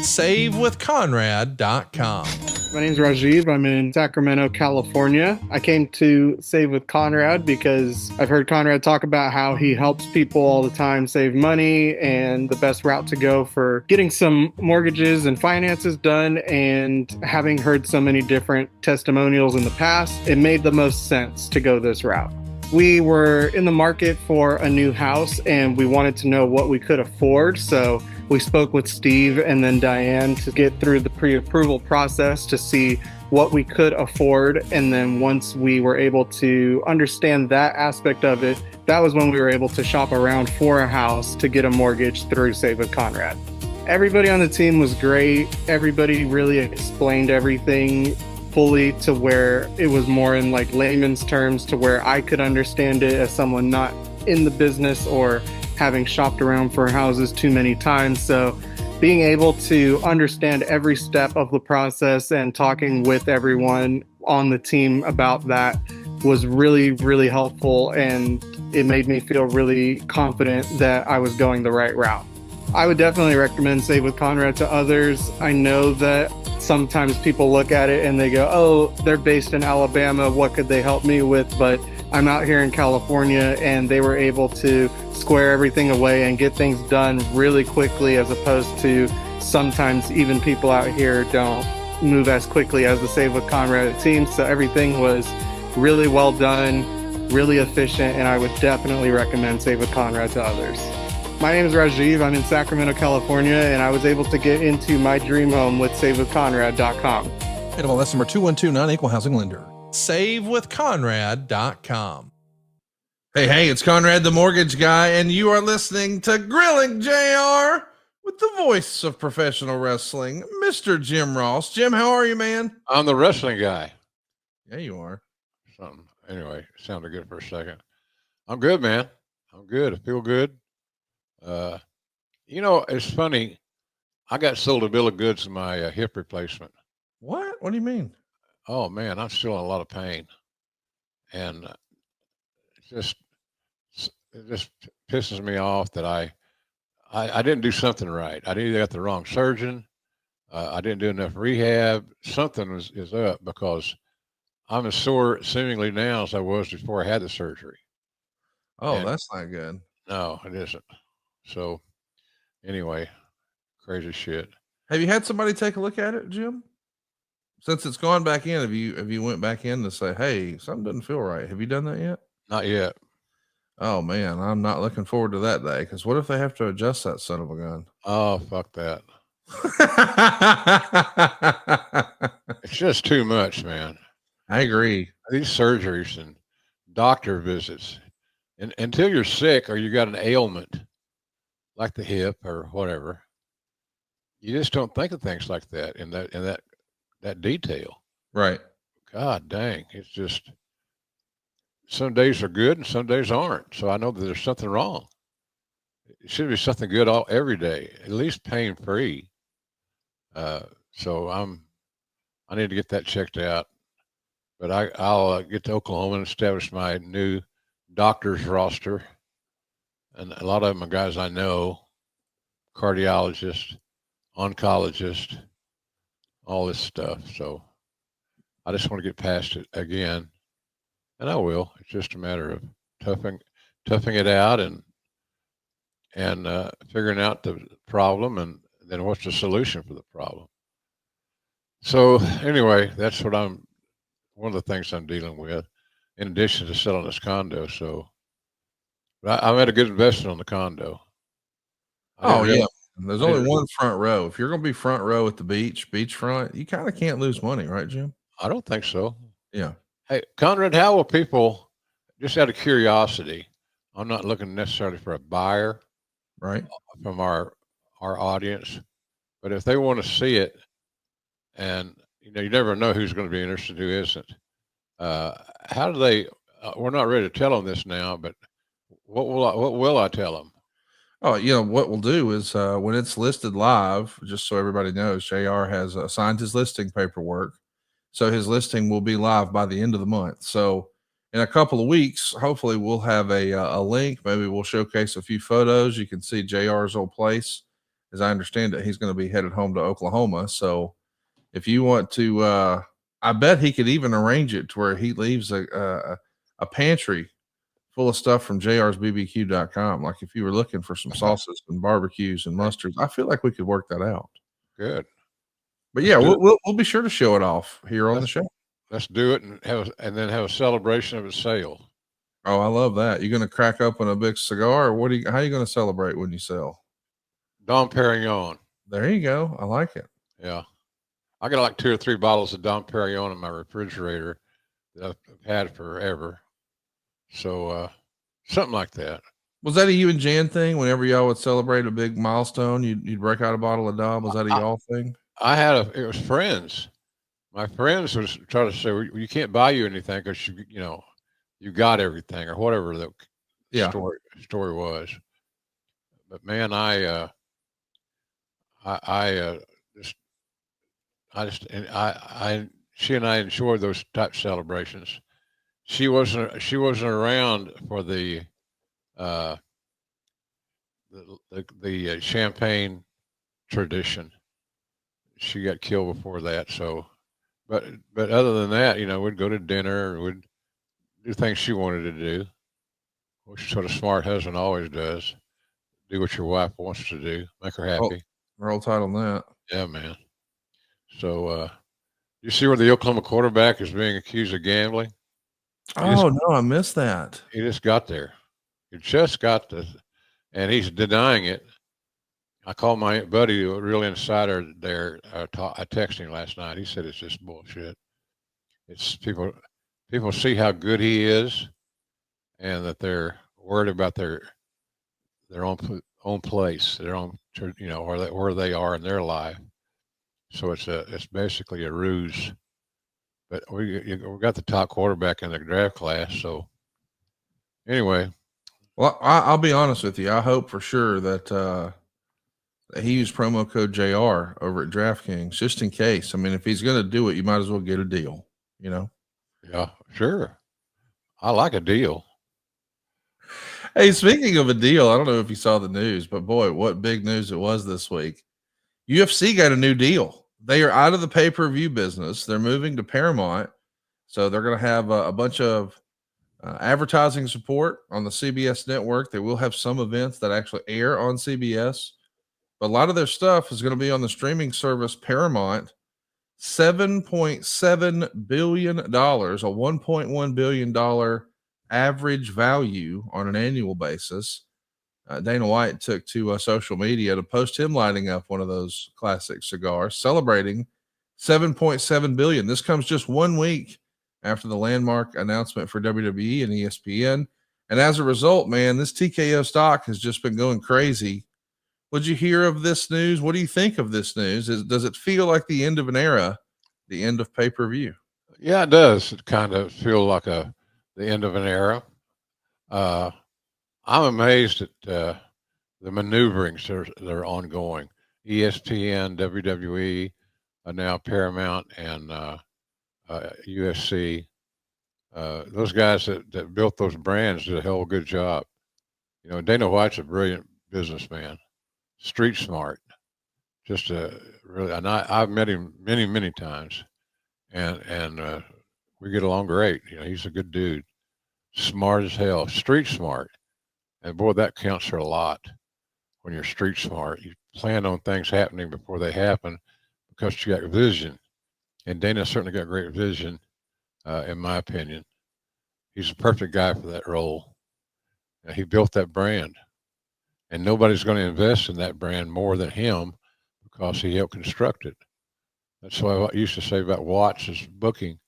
SaveWithConrad.com. My name is Rajiv. I'm in Sacramento, California. I came to Save with Conrad because I've heard Conrad talk about how he helps people all the time save money and the best route to go for getting some mortgages and finances done. And having heard so many different testimonials in the past, it made the most sense to go this route. We were in the market for a new house and we wanted to know what we could afford. So we spoke with Steve and then Diane to get through the pre-approval process to see what we could afford. And then once we were able to understand that aspect of it, that was when we were able to shop around for a house to get a mortgage through Save with Conrad. Everybody on the team was great. Everybody really explained everything fully to where it was more in like layman's terms to where I could understand it as someone not in the business or having shopped around for houses too many times. So being able to understand every step of the process and talking with everyone on the team about that was really, really helpful. And it made me feel really confident that I was going the right route. I would definitely recommend Save with Conrad to others. I know that sometimes people look at it and they go, oh, they're based in Alabama. What could they help me with? But I'm out here in California and they were able to square everything away and get things done really quickly, as opposed to sometimes even people out here don't move as quickly as the Save with Conrad team. So everything was really well done, really efficient, and I would definitely recommend Save with Conrad to others. My name is Rajiv. I'm in Sacramento, California, and I was able to get into my dream home with SaveWithConrad.com. And that's number 212 Equal Housing Lender. SaveWithConrad.com. Hey, it's Conrad the Mortgage Guy, and you are listening to Grilling JR with the voice of professional wrestling, Mr. Jim Ross. Jim, how are you, man? I'm the wrestling guy. Yeah, you are. Something. Anyway, sounded good for a second. I'm good, man. I'm good. I feel good. It's funny. I got sold a bill of goods in my hip replacement. What? What do you mean? Oh man, I'm still in a lot of pain, and it just pisses me off that I didn't do something right. I either got the wrong surgeon. I didn't do enough rehab. Something is up, because I'm as sore seemingly now as I was before I had the surgery. Oh, that's not good. No, it isn't. So anyway, crazy shit. Have you had somebody take a look at it, Jim? Since it's gone back in, have you went back in to say, hey, something doesn't feel right? Have you done that yet? Not yet. Oh man, I'm not looking forward to that day, because what if they have to adjust that son of a gun? Oh, fuck that. It's just too much, man. I agree. These surgeries and doctor visits, and until you're sick or you got an ailment like the hip or whatever, you just don't think of things like that in that detail. Right. God dang, it's just some days are good and some days aren't. So I know that there's something wrong. It should be something good every day, at least pain free. So I need to get that checked out. But I'll get to Oklahoma and establish my new doctor's roster, and a lot of them are guys I know, cardiologist, oncologist, all this stuff. So I just want to get past it again, and I will. It's just a matter of toughing it out and figuring out the problem, and then what's the solution for the problem. So anyway, that's one of the things I'm dealing with, in addition to selling this condo. So, but I made a good investment on the condo. Yeah. There's only one front row. If you're going to be front row at the beachfront, you kind of can't lose money, right, Jim? I don't think so. Yeah. Hey, Conrad, how will people, just out of curiosity, I'm not looking necessarily for a buyer, right, from our audience, but if they want to see it, and you never know who's going to be interested, who isn't. How do they? We're not ready to tell them this now, but what will I tell them? Oh, what we'll do is when it's listed live, just so everybody knows, JR has signed his listing paperwork, so his listing will be live by the end of the month. So in a couple of weeks, hopefully we'll have a link. Maybe we'll showcase a few photos. You can see JR's old place as I understand it, he's going to be headed home to Oklahoma. So if you want to, I bet he could even arrange it to where he leaves a pantry full of stuff from jrsbbq.com. Like if you were looking for some sauces and barbecues and mustards, I feel like we could work that out. Good. But Let's yeah, do we'll be sure to show it off here on the show. Let's do it and then have a celebration of its sale. Oh, I love that. You're going to crack open a big cigar, or how are you going to celebrate when you sell? Dom Perignon. There you go. I like it. Yeah. I got like 2 or 3 bottles of Dom Perignon in my refrigerator that I've had forever. So something like that. Was that a you and Jan thing? Whenever y'all would celebrate a big milestone, you'd break out a bottle of Dom. Was that a y'all thing? It was friends. My friends was trying to say, well, you can't buy you anything because you got everything or whatever the story was. But man, she and I enjoyed those type celebrations. She wasn't around for the champagne tradition. She got killed before that. So, but other than that, we'd go to dinner, we'd do things she wanted to do, which is what a smart husband always does. Do what your wife wants to do, make her happy. Roll Tide on that. Yeah, man. So, you see where the Oklahoma quarterback is being accused of gambling? No, I missed that. He just got there. He just got this, and he's denying it. I called my buddy, a real insider there. I texted him last night. He said it's just bullshit. It's people see how good he is, and that they're worried about their own place, their own, where they are in their life. So it's basically a ruse. But we got the top quarterback in the draft class. So anyway, well, I'll be honest with you. I hope for sure that he used promo code JR over at DraftKings just in case. I mean, if he's going to do it, you might as well get a deal. Yeah, sure. I like a deal. Hey, speaking of a deal, I don't know if you saw the news, but boy, what big news it was this week. UFC got a new deal. They are out of the pay-per-view business. They're moving to Paramount. So they're going to have a bunch of advertising support on the CBS network. They will have some events that actually air on CBS, but a lot of their stuff is going to be on the streaming service Paramount. $7.7 billion, a $1.1 billion average value on an annual basis. Dana White took to social media to post him lighting up one of those classic cigars, celebrating $7.7 billion. This comes just 1 week after the landmark announcement for WWE and ESPN. And as a result, man, this TKO stock has just been going crazy. Would you hear of this news? What do you think of this news? Does it feel like the end of an era, the end of pay-per-view? Yeah, it does. It kind of feel like the end of an era. I'm amazed at the maneuverings that are ongoing. ESPN, WWE, now Paramount, and UFC. Those guys that built those brands did a hell of a good job. Dana White's a brilliant businessman, street smart. Just really, and I've met him many times, and we get along great. He's a good dude, smart as hell, street smart. And boy, that counts for a lot when you're street smart. You plan on things happening before they happen because you got vision. And Dana certainly got great vision, in my opinion. He's a perfect guy for that role. He built that brand. And nobody's going to invest in that brand more than him because he helped construct it. That's what I used to say about Watts' booking.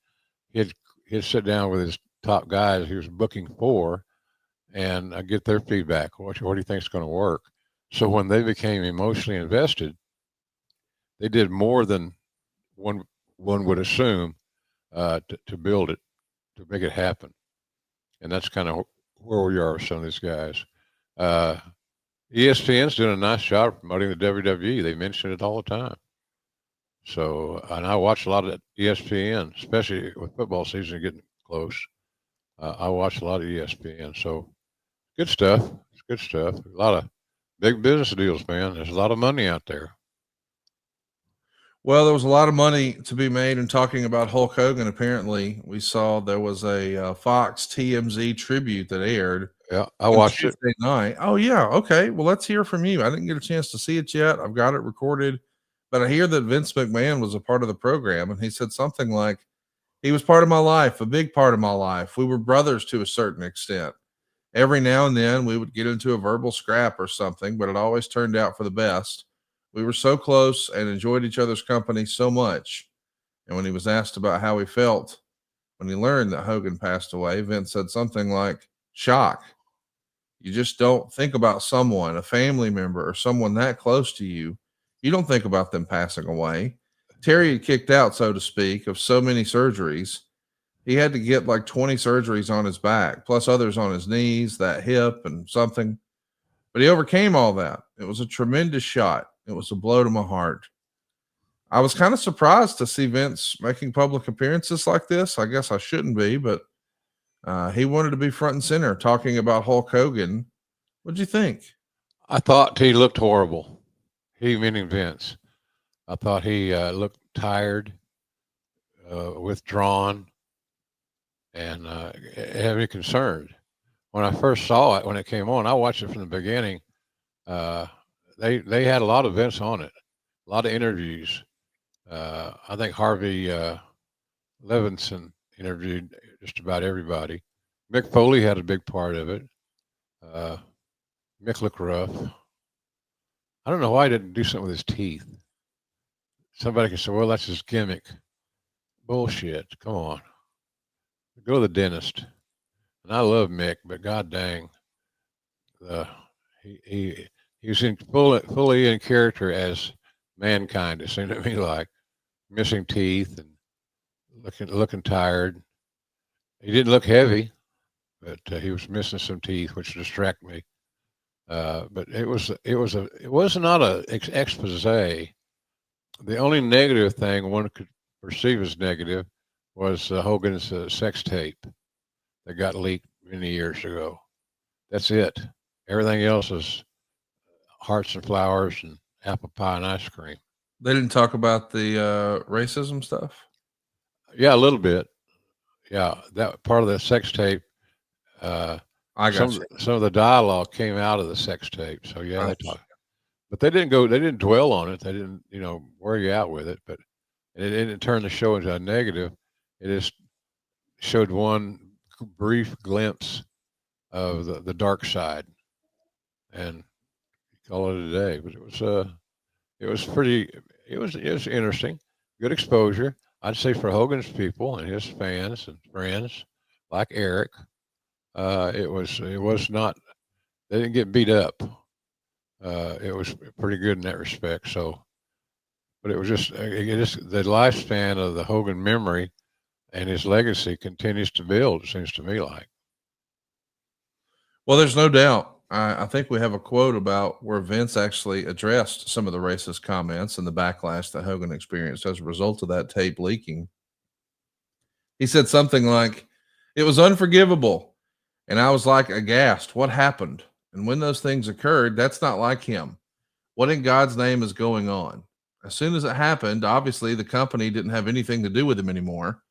He'd sit down with his top guys he was booking for, and I get their feedback. What do you think is going to work? So when they became emotionally invested, they did more than one would assume to build it, to make it happen. And that's kind of where we are with some of these guys. ESPN's doing a nice job promoting the WWE. They mention it all the time. So, and I watch a lot of ESPN, especially with football season getting close. I watch a lot of ESPN. So, good stuff. It's good stuff. A lot of Big business deals, man. There's a lot of money out there. Well, there was a lot of money to be made in talking about Hulk Hogan. Apparently, we saw there was a Fox TMZ tribute that aired Yeah, I on watched it. Tuesday night. Oh, yeah. Okay. Well, let's hear from you. I didn't get a chance to see it yet. I've got it recorded, but I hear that Vince McMahon was a part of the program, and he said something like, he was part of my life, a big part of my life. We were brothers to a certain extent. Every now and then we would get into a verbal scrap or something, but it always turned out for the best. We were so close and enjoyed each other's company so much. And when he was asked about how he felt when he learned that Hogan passed away, Vince said something like, shock. You just don't think about someone, a family member, or someone that close to you. You don't think about them passing away. Terry had kicked out, so to speak, of so many surgeries. He had to get like 20 surgeries on his back, plus others on his knees, that hip, and something. But he overcame all that. It was a tremendous shot. It was a blow to my heart. I was kind of surprised to see Vince making public appearances like this. I guess I shouldn't be, but he wanted to be front and center talking about Hulk Hogan. What'd you think? I thought he looked horrible. He, meaning Vince. I thought he looked tired, withdrawn, and heavy concerned. When I first saw it, when it came on, I watched it from the beginning. They had a lot of Vince on it, a lot of interviews. I think Harvey Levinson interviewed just about everybody. Mick Foley had a big part of it. Mick looked rough. I don't know why he didn't do something with his teeth. Somebody can say, well, that's his gimmick. Bullshit. Come on. Go to the dentist. And I love Mick, but god dang, he was fully in character as mankind. It seemed to me like missing teeth and looking tired. He didn't look heavy, but he was missing some teeth, which distracted me. But it was not a expose. The only negative thing one could perceive as negative was Hogan's sex tape that got leaked many years ago. That's it. Everything else is hearts and flowers and apple pie and ice cream. They didn't talk about the racism stuff. Yeah, a little bit. Yeah, that part of the sex tape. I got you. Some of the dialogue came out of the sex tape. So yeah, they Gotcha. talked, but they didn't dwell on it. They didn't, wear you out with it. But it didn't turn the show into a negative. It just showed one brief glimpse of the dark side, and call it a day. But it was pretty. It was interesting. Good exposure. I'd say for Hogan's people and his fans and friends like Eric, it was not. They didn't get beat up. It was pretty good in that respect. So, but it was just the lifespan of the Hogan memory and his legacy continues to build. It seems to me like. Well, there's no doubt. I think we have a quote about where Vince actually addressed some of the racist comments and the backlash that Hogan experienced as a result of that tape leaking. He said something like, it was unforgivable. And I was like aghast. What happened? And when those things occurred, that's not like him. What in God's name is going on? As soon as it happened, obviously the company didn't have anything to do with him anymore.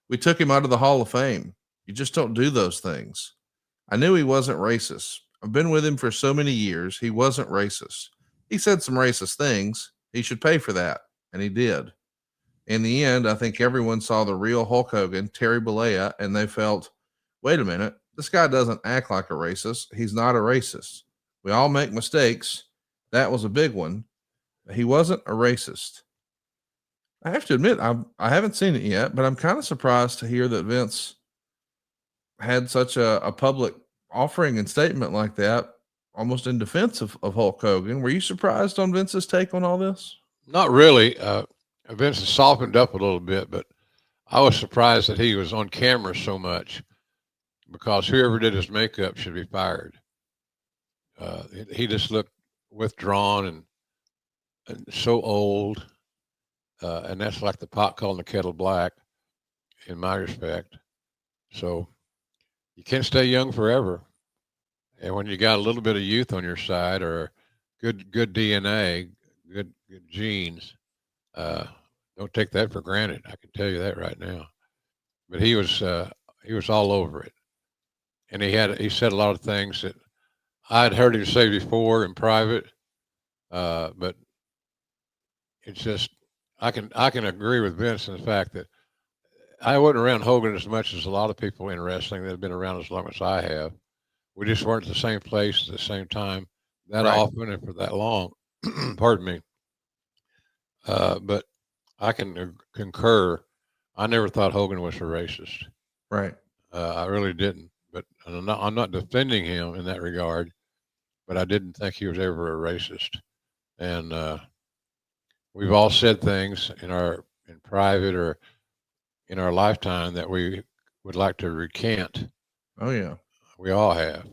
We took him out of the Hall of Fame. You just don't do those things. I knew he wasn't racist. I've been with him for so many years. He wasn't racist. He said some racist things. He should pay for that. And he did. In the end, I think everyone saw the real Hulk Hogan, Terry Bollea, and they felt, wait a minute, this guy doesn't act like a racist. He's not a racist. We all make mistakes. That was a big one. He wasn't a racist. I have to admit, I haven't seen it yet, but I'm kind of surprised to hear that Vince had such a public offering and statement like that, almost in defense of Hulk Hogan. Were you surprised on Vince's take on all this? Not really. Vince has softened up a little bit, but I was surprised that he was on camera so much because whoever did his makeup should be fired. He just looked withdrawn and so old. And that's like the pot calling the kettle black, in my respect. So you can't stay young forever. And when you got a little bit of youth on your side or good DNA, good genes. Don't take that for granted. I can tell you that right now. But he was all over it, and he said a lot of things that I'd heard him say before in private. But it's just I can agree with Vince in the fact that I wasn't around Hogan as much as a lot of people in wrestling that have been around as long as I have. We just weren't at the same place at the same time that Right. often and for that long. Pardon me. But I can concur. I never thought Hogan was a racist. Right. I really didn't. But I'm not defending him in that regard. But I didn't think he was ever a racist. And we've all said things in private or in our lifetime that we would like to recant. Oh yeah. We all have,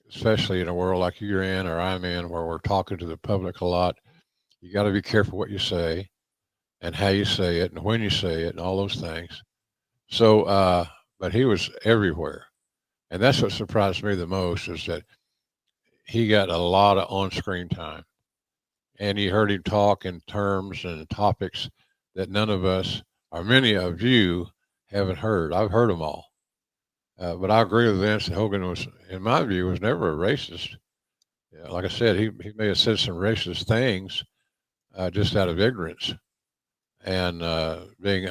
especially in a world like you're in or I'm in, where we're talking to the public a lot. You got to be careful what you say and how you say it and when you say it and all those things. So, but he was everywhere. And that's what surprised me the most is that he got a lot of on screen time. And you heard him talk in terms and topics that none of us, or many of you, haven't heard. I've heard them all. But I agree with Vince. Hogan was, in my view, was never a racist. Yeah, like I said, he may have said some racist things just out of ignorance and being,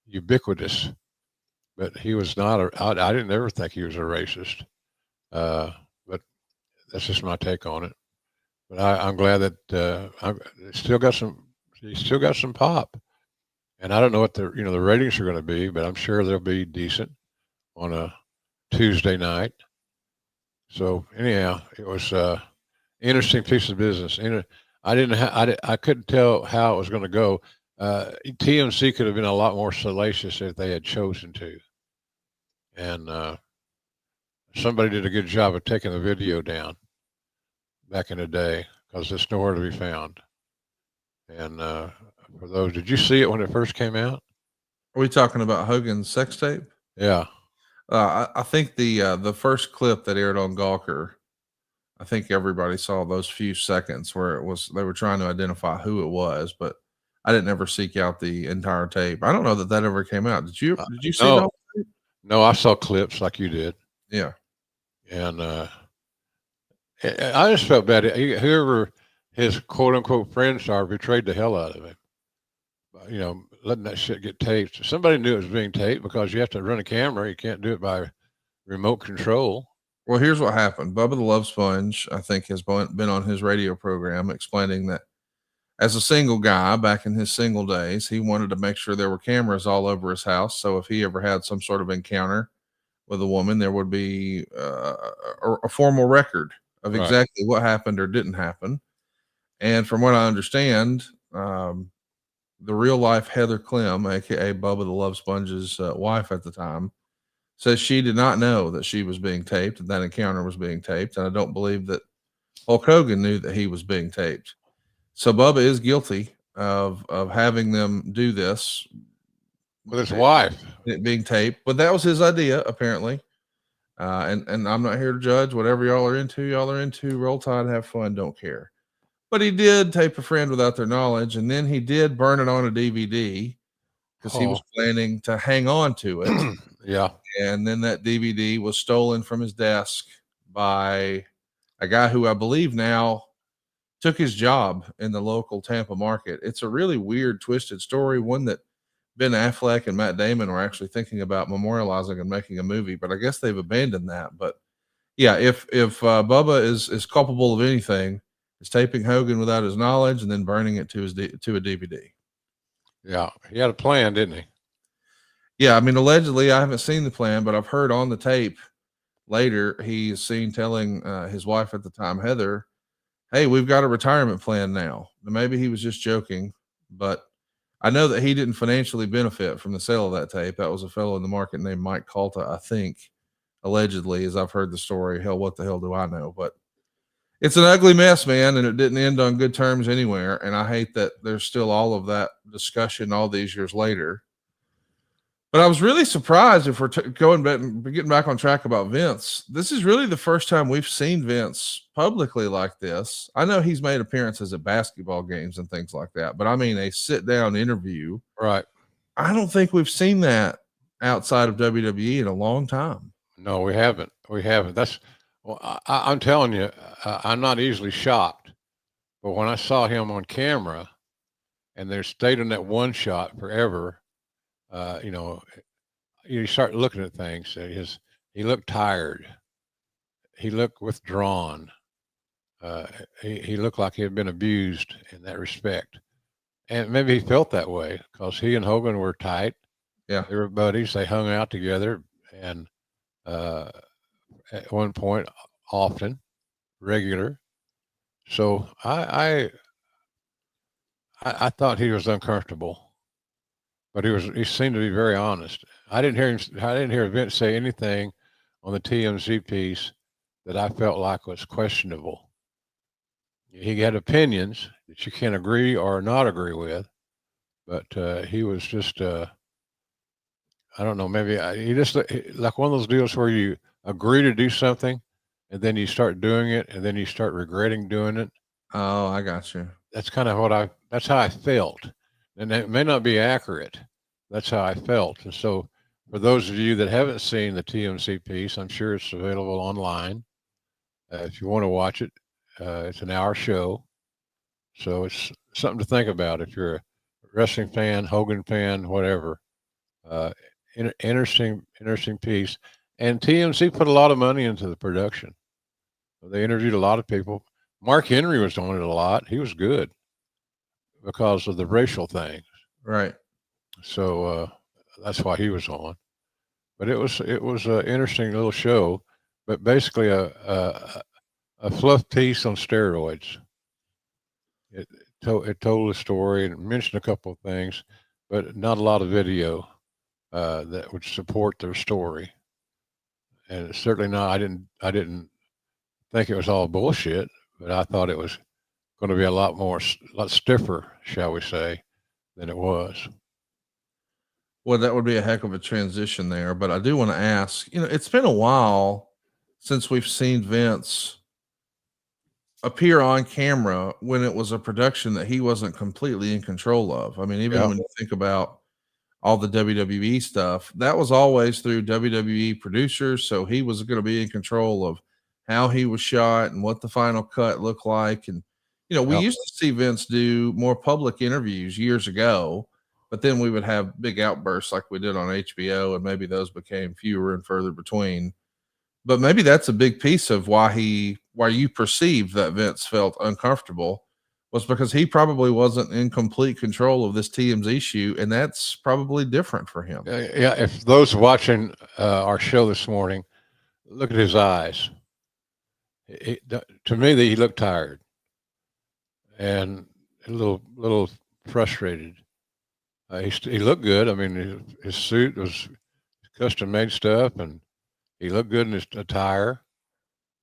ubiquitous. But he was not. I didn't ever think he was a racist. But that's just my take on it. But I'm glad that it's still got some. He's still got some pop. And I don't know what the ratings are going to be, but I'm sure they'll be decent on a Tuesday night. So anyhow, it was interesting piece of business. And I couldn't tell how it was going to go. TMC could have been a lot more salacious if they had chosen to. And somebody did a good job of taking the video down back in the day because it's nowhere to be found. And for those, did you see it when it first came out? Are we talking about Hogan's sex tape? Yeah. I think the first clip that aired on Gawker, I think everybody saw those few seconds where it was they were trying to identify who it was, but I didn't ever seek out the entire tape. I don't know that ever came out. Did you? Did you see No, the whole tape? no, I saw clips like you did, Yeah. and I just felt bad. Whoever his quote unquote friends are betrayed the hell out of him. Letting that shit get taped. Somebody knew it was being taped because you have to run a camera. You can't do it by remote control. Well, here's what happened. Bubba the Love Sponge, I think, has been on his radio program explaining that as a single guy back in his single days, he wanted to make sure there were cameras all over his house. So if he ever had some sort of encounter with a woman, there would be a formal record of Right. exactly what happened or didn't happen. And from what I understand, the real life Heather Clem, aka Bubba the Love Sponge's wife at the time, says she did not know that she was being taped and that encounter was being taped. And I don't believe that Hulk Hogan knew that he was being taped. So Bubba is guilty of having them do this With his wife. it being taped, but that was his idea apparently. And I'm not here to judge whatever y'all are into. Y'all are into roll tide, have fun, don't care. But he did tape a friend without their knowledge, and then he did burn it on a DVD because he was planning to hang on to it. Yeah. And then that DVD was stolen from his desk by a guy who I believe now took his job in the local Tampa market. It's a really weird, twisted story, one that Ben Affleck and Matt Damon were actually thinking about memorializing and making a movie, but I guess they've abandoned that. But yeah, if Bubba is culpable of anything, it's taping Hogan without his knowledge and then burning it to a DVD. Yeah. He had a plan, didn't he? Yeah, I mean, allegedly, I haven't seen the plan, but I've heard on the tape later he's seen telling his wife at the time, Heather, "Hey, we've got a retirement plan now." Maybe he was just joking, but I know that he didn't financially benefit from the sale of that tape. That was a fellow in the market named Mike Calta, I think, allegedly, as I've heard the story. Hell, what the hell do I know? But it's an ugly mess, man, and it didn't end on good terms anywhere. And I hate that there's still all of that discussion all these years later. But I was really surprised if we're going back and getting back on track about Vince. This is really the first time we've seen Vince publicly like this. I know he's made appearances at basketball games and things like that, but I mean a sit down interview. Right. I don't think we've seen that outside of WWE in a long time. No, we haven't. We haven't. I'm telling you, I'm not easily shocked. But when I saw him on camera, and they stayed in that one shot forever, you know, you start looking at things. He looked tired. He looked withdrawn. He looked like he had been abused in that respect, and maybe he felt that way because he and Hogan were tight. Yeah, They were buddies. They hung out together, and at one point, often, regular. So I thought he was uncomfortable, but he seemed to be very honest. I didn't hear Vince say anything on the TMZ piece that I felt like was questionable. He had opinions that you can't agree or not agree with, but he was just I don't know, maybe he just like one of those deals where you agree to do something and then you start doing it and then you start regretting doing it. oh, I got you. That's kind of that's how I felt. And it may not be accurate. That's how I felt. And so for those of you that haven't seen the TMC piece, I'm sure it's available online. If you want to watch it, it's an hour show. So it's something to think about if you're a wrestling fan, Hogan fan, whatever. Uh, interesting piece. And TMC put a lot of money into the production. They interviewed a lot of people. Mark Henry was on it a lot. He was good because of the racial thing. Right. So that's why he was on. But it was an interesting little show, but basically a fluff piece on steroids. It told a story and mentioned a couple of things, but not a lot of video that would support their story. And certainly not. I didn't think it was all bullshit, but I thought it was going to be a lot stiffer, shall we say, than it was. Well, that would be a heck of a transition there. But I do want to ask, it's been a while since we've seen Vince appear on camera when it was a production that he wasn't completely in control of. I mean, even when you think about all the WWE stuff, that was always through WWE producers. So he was going to be in control of how he was shot and what the final cut looked like. And, we used to see Vince do more public interviews years ago, but then we would have big outbursts like we did on HBO, and maybe those became fewer and further between. But maybe that's a big piece of why you perceived that Vince felt uncomfortable, was because he probably wasn't in complete control of this TMZ shoot, and that's probably different for him. Yeah, if those watching our show this morning, look at his eyes. To me, he looked tired and a little frustrated. He looked good. I mean, his suit was custom made stuff, and he looked good in his attire.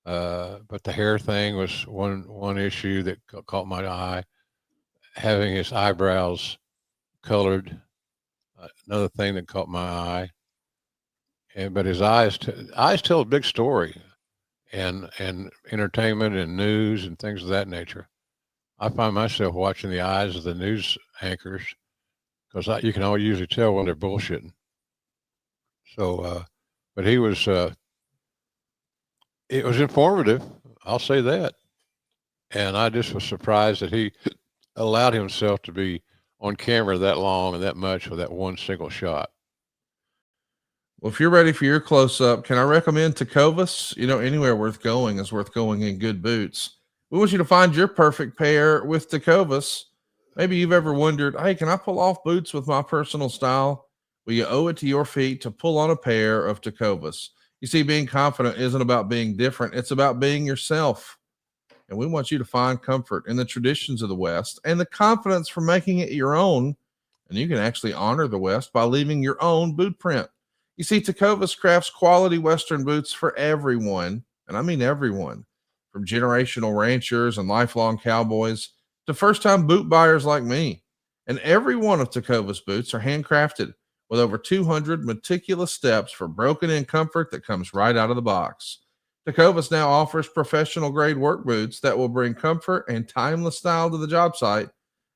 But the hair thing was one issue that caught my eye. Having his eyebrows colored, another thing that caught my eye. But his eyes tell a big story, and entertainment and news and things of that nature. I find myself watching the eyes of the news anchors because you can always usually tell when they're bullshitting. So, but he was. It was informative. I'll say that. And I just was surprised that he allowed himself to be on camera that long and that much with that one single shot. Well, if you're ready for your close up, can I recommend Tecovas? Anywhere worth going is worth going in good boots. We want you to find your perfect pair with Tecovas. Maybe you've ever wondered, hey, can I pull off boots with my personal style? Well, you owe it to your feet to pull on a pair of Tecovas. You see, being confident isn't about being different. It's about being yourself. And we want you to find comfort in the traditions of the West and the confidence for making it your own. And you can actually honor the West by leaving your own boot print. You see, Tecovas crafts quality Western boots for everyone. And I mean everyone, from generational ranchers and lifelong cowboys to first-time boot buyers like me. And every one of Tecovas boots are handcrafted with over 200 meticulous steps for broken-in comfort that comes right out of the box. Tecovas now offers professional-grade work boots that will bring comfort and timeless style to the job site.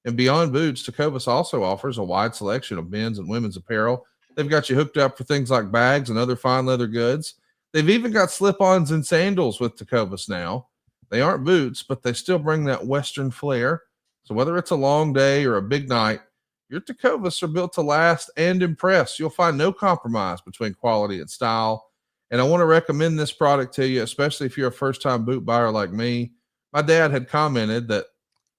And beyond boots, Tecovas also offers a wide selection of men's and women's apparel. They've got you hooked up for things like bags and other fine leather goods. They've even got slip-ons and sandals with Tecovas now. They aren't boots, but they still bring that Western flair. So whether it's a long day or a big night, your Tecovas are built to last and impress. You'll find no compromise between quality and style. And I want to recommend this product to you, especially if you're a first-time boot buyer like me. My dad had commented that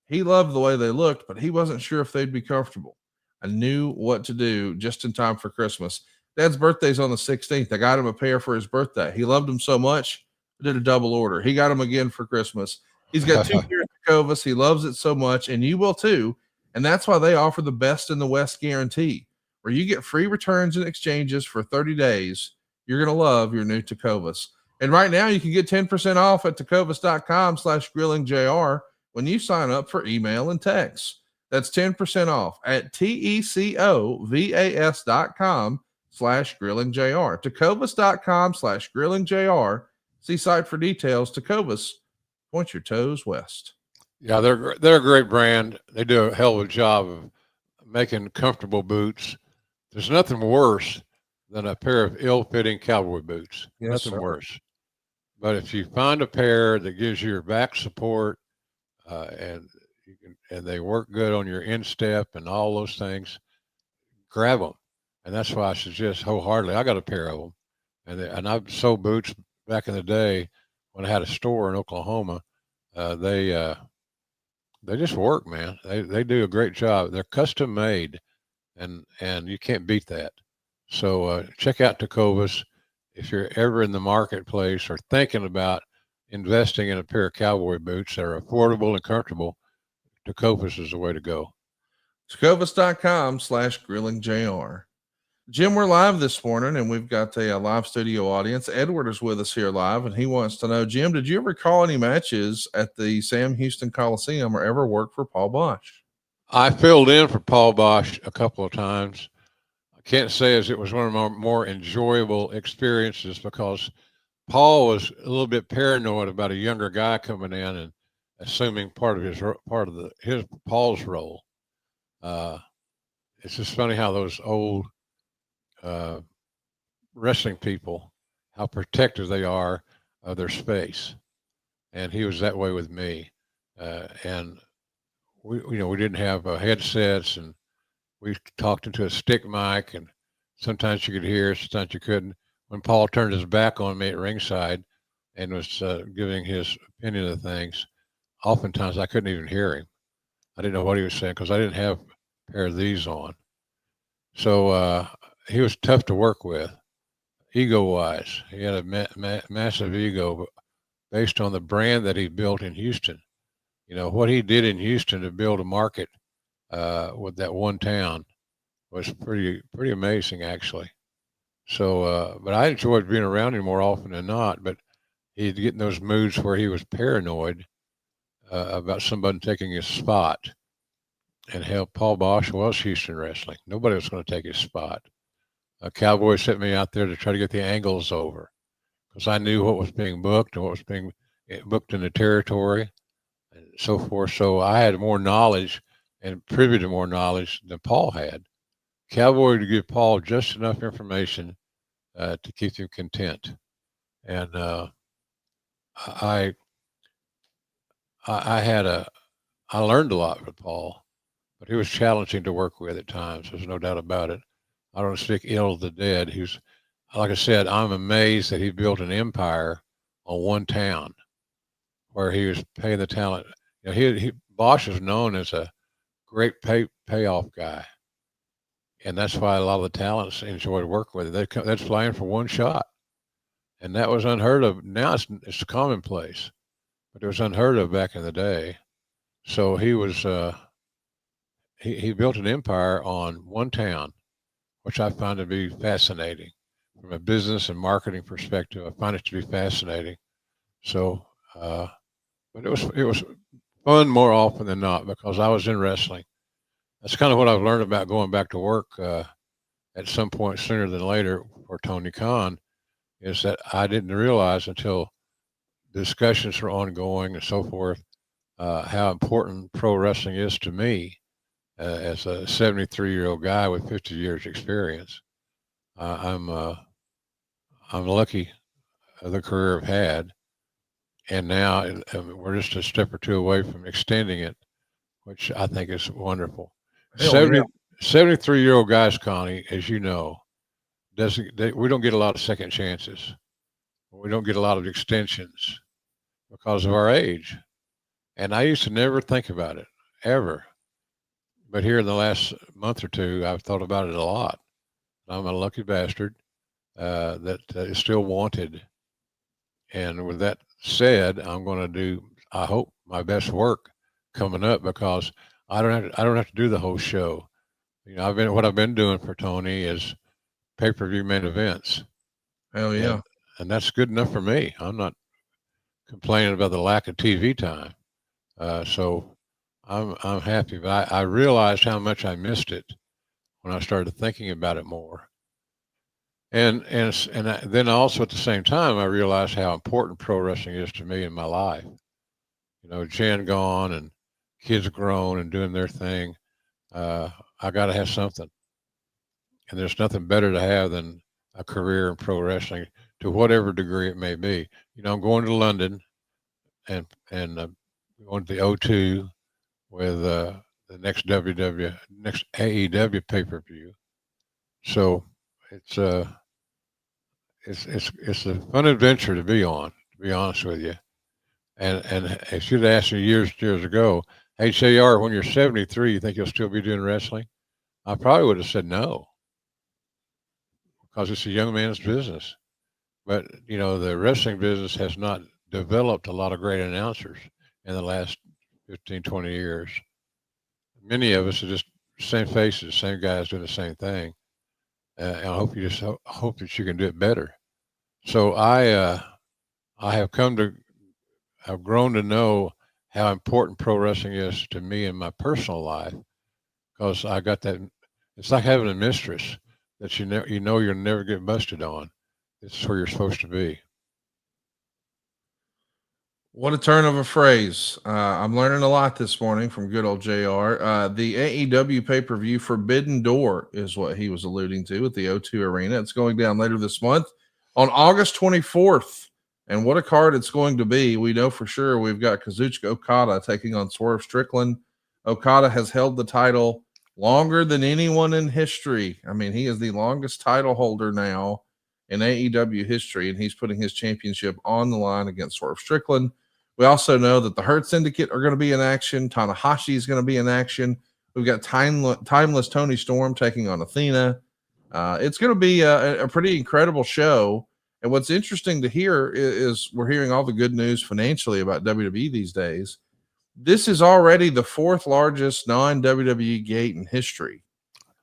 he loved the way they looked, but he wasn't sure if they'd be comfortable. I knew what to do just in time for Christmas. Dad's birthday's on the 16th. I got him a pair for his birthday. He loved them so much, I did a double order. He got them again for Christmas. He's got 2 pairs of Tecovas. He loves it so much, and you will too. And that's why they offer the best in the West guarantee, where you get free returns and exchanges for 30 days. You're going to love your new Tecovas. And right now you can get 10% off at tecovas.com/grillingjr when you sign up for email and text. That's 10% off at tecovas.com/grillingjr. Tecovas.com/grillingjr. See site for details. Tecovas, point your toes west. Yeah, they're a great brand. They do a hell of a job of making comfortable boots. There's nothing worse than a pair of ill-fitting cowboy boots. Yes, Nothing sir. worse. But if you find a pair that gives you your back support, and they work good on your instep and all those things, grab them. And that's why I suggest wholeheartedly. I got a pair of them, and I've sold boots back in the day when I had a store in Oklahoma. They just work, man. They do a great job. They're custom made, and you can't beat that. So check out Tecovas if you're ever in the marketplace or thinking about investing in a pair of cowboy boots that are affordable and comfortable. Tecovas is the way to go. Tecovas.com/grillingjr. Jim, we're live this morning, and we've got a live studio audience. Edward is with us here live, and he wants to know, Jim, did you ever call any matches at the Sam Houston Coliseum or ever work for Paul Bosch? I filled in for Paul Bosch a couple of times. I can't say as it was one of my more enjoyable experiences because Paul was a little bit paranoid about a younger guy coming in and assuming part of his Paul's role. It's just funny how those old wrestling people, how protective they are of their space, and he was that way with me. And we didn't have headsets, and we talked into a stick mic, and sometimes you could hear, sometimes you couldn't. When Paul turned his back on me at ringside and was giving his opinion of things, oftentimes I couldn't even hear him. I didn't know what he was saying because I didn't have a pair of these on. So he was tough to work with, ego-wise. He had a massive ego based on the brand that he built in Houston. You know, what he did in Houston to build a market with that one town was pretty amazing, actually. So, but I enjoyed being around him more often than not. But he'd get in those moods where he was paranoid about somebody taking his spot. And hell, Paul Bosch was Houston wrestling. Nobody was going to take his spot. Cowboy sent me out there to try to get the angles over because I knew what was being booked and what was being booked in the territory and so forth. So I had more knowledge and privy to more knowledge than Paul had. Cowboy to give Paul just enough information to keep him content. And I learned a lot with Paul, but he was challenging to work with at times. There's no doubt about it. I don't speak ill of the dead. He's, like I said, I'm amazed that he built an empire on one town where he was paying the talent. You know, Bosch is known as a great payoff guy. And that's why a lot of the talents enjoyed working with it. They're flying for one shot. And that was unheard of. Now it's commonplace, but it was unheard of back in the day. So he was, he built an empire on one town, which I find to be fascinating. From a business and marketing perspective, I find it to be fascinating. So, but it was fun more often than not because I was in wrestling. That's kind of what I've learned about going back to work at some point sooner than later for Tony Khan is that I didn't realize until discussions were ongoing and so forth how important pro wrestling is to me as a 73-year-old guy with 50 years experience. I'm lucky of the career I've had, and now we're just a step or two away from extending it, which I think is wonderful. Hell yeah. 73-year-old guys, Connie, as you know, we don't get a lot of second chances. We don't get a lot of extensions because of our age. And I used to never think about it, ever. But here in the last month or two, I've thought about it a lot. I'm a lucky bastard that is still wanted. And with that said, I'm going to do, I hope, my best work coming up because I don't have to do the whole show. You know, what I've been doing for Tony is pay-per-view main events. Hell yeah. And that's good enough for me. I'm not complaining about the lack of TV time. So I'm happy, but I realized how much I missed it when I started thinking about it more. And then also at the same time, I realized how important pro wrestling is to me in my life. You know, Jen gone and kids grown and doing their thing. I got to have something, and there's nothing better to have than a career in pro wrestling to whatever degree it may be. You know, I'm going to London and going to the O2 with the next next AEW pay-per-view. So it's a fun adventure to be on, to be honest with you. And if you'd asked me years ago, hey JR, when you're 73, you think you'll still be doing wrestling? I probably would have said no, because it's a young man's business. But you know, the wrestling business has not developed a lot of great announcers in the last 15, 20 years. Many of us are just same faces, same guys doing the same thing. And I hope hope that you can do it better. So I have I've grown to know how important pro wrestling is to me in my personal life, because I got that. It's like having a mistress that you know you'll never get busted on. It's where you're supposed to be. What a turn of a phrase. I'm learning a lot this morning from good old JR. The AEW pay-per-view Forbidden Door is what he was alluding to at the O2 Arena. It's going down later this month on August 24th. And what a card it's going to be. We know for sure we've got Kazuchika Okada taking on Swerve Strickland. Okada has held the title longer than anyone in history. I mean, he is the longest title holder now in AEW history, and he's putting his championship on the line against Swerve Strickland. We also know that the Hurt Syndicate are going to be in action. Tanahashi is going to be in action. We've got timeless Tony Storm taking on Athena. It's going to be a pretty incredible show. And what's interesting to hear is we're hearing all the good news financially about WWE these days. This is already the fourth largest non-WWE gate in history.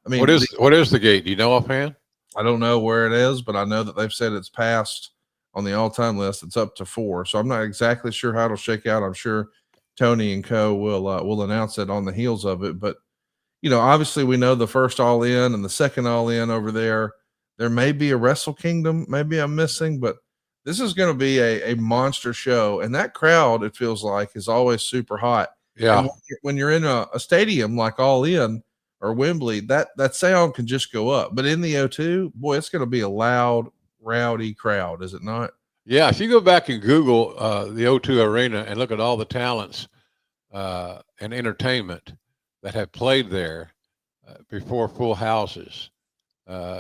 I mean, what is the gate? Do you know offhand? I don't know where it is, but I know that they've said it's passed on the all-time list. It's up to 4. So I'm not exactly sure how it'll shake out. I'm sure Tony and co will announce it on the heels of it. But, you know, obviously we know the first All In and the second All In over there. There may be a Wrestle Kingdom. Maybe I'm missing, but this is going to be a monster show. And that crowd, it feels like, is always super hot. Yeah. And when you're in a stadium like All In or Wembley, that sound can just go up. But in the O2, boy, it's going to be a loud, rowdy crowd, is it not? Yeah. If you go back and Google the O2 Arena and look at all the talents and entertainment that have played there before full houses,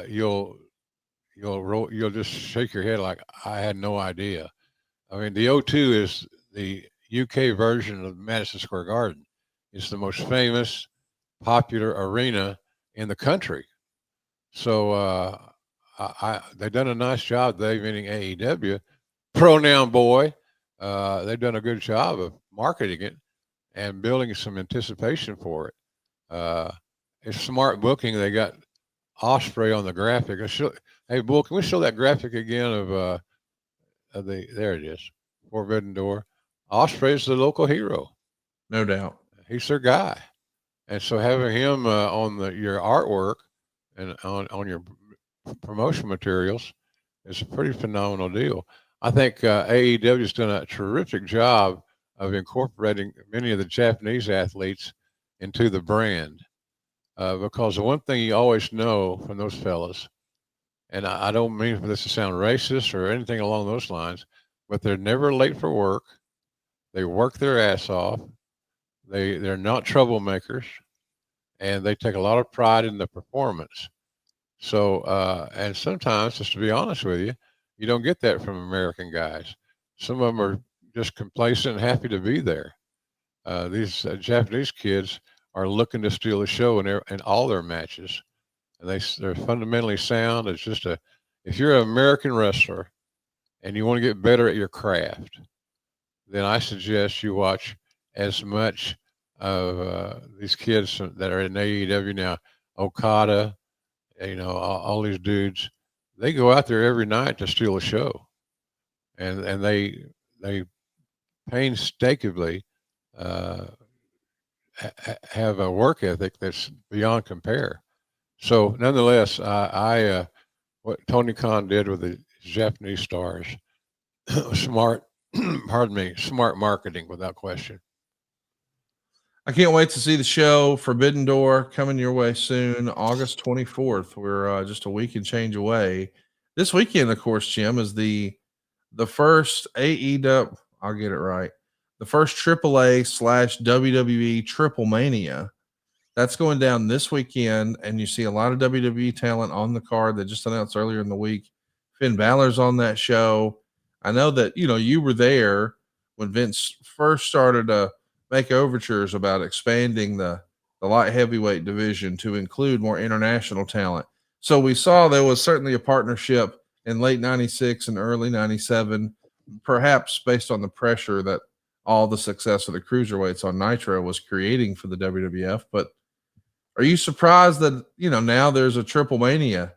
you'll just shake your head like, I had no idea. I mean, the O2 is the UK version of Madison Square Garden. It's the most famous, popular arena in the country. So they've done a nice job. They, meaning AEW, Pronoun Boy. They've done a good job of marketing it and building some anticipation for it. It's smart booking. They got Osprey on the graphic. Hey, Bull, can we show that graphic again of there it is, Forbidden Door. Osprey is the local hero. No doubt. He's their guy. And so having him on your artwork and on your promotion materials, it's a pretty phenomenal deal. I think AEW has done a terrific job of incorporating many of the Japanese athletes into the brand. Because the one thing you always know from those fellas, and I don't mean for this to sound racist or anything along those lines, but they're never late for work. They work their ass off. They're not troublemakers, and they take a lot of pride in the performance. So, and sometimes, just to be honest with you, you don't get that from American guys. Some of them are just complacent and happy to be there. These Japanese kids are looking to steal the show in all their matches, and they're fundamentally sound. It's just if you're an American wrestler and you want to get better at your craft, then I suggest you watch as much of these kids that are in AEW now. Okada, all these dudes, they go out there every night to steal a show, and they painstakingly have a work ethic that's beyond compare. So, nonetheless, what Tony Khan did with the Japanese stars, smart, pardon me, smart marketing without question. I can't wait to see the show. Forbidden Door coming your way soon, August 24th. We're just a week and change away. This weekend, of course, Jim, is the first AEW. I'll get it right. The first AAA/WWE Triple Mania. That's going down this weekend, and you see a lot of WWE talent on the card that just announced earlier in the week. Finn Balor's on that show. I know that you were there when Vince first started to make overtures about expanding the light heavyweight division to include more international talent. So we saw there was certainly a partnership in late 96 and early 97, perhaps based on the pressure that all the success of the cruiserweights on Nitro was creating for the WWF. But are you surprised that, now there's a Triple Mania,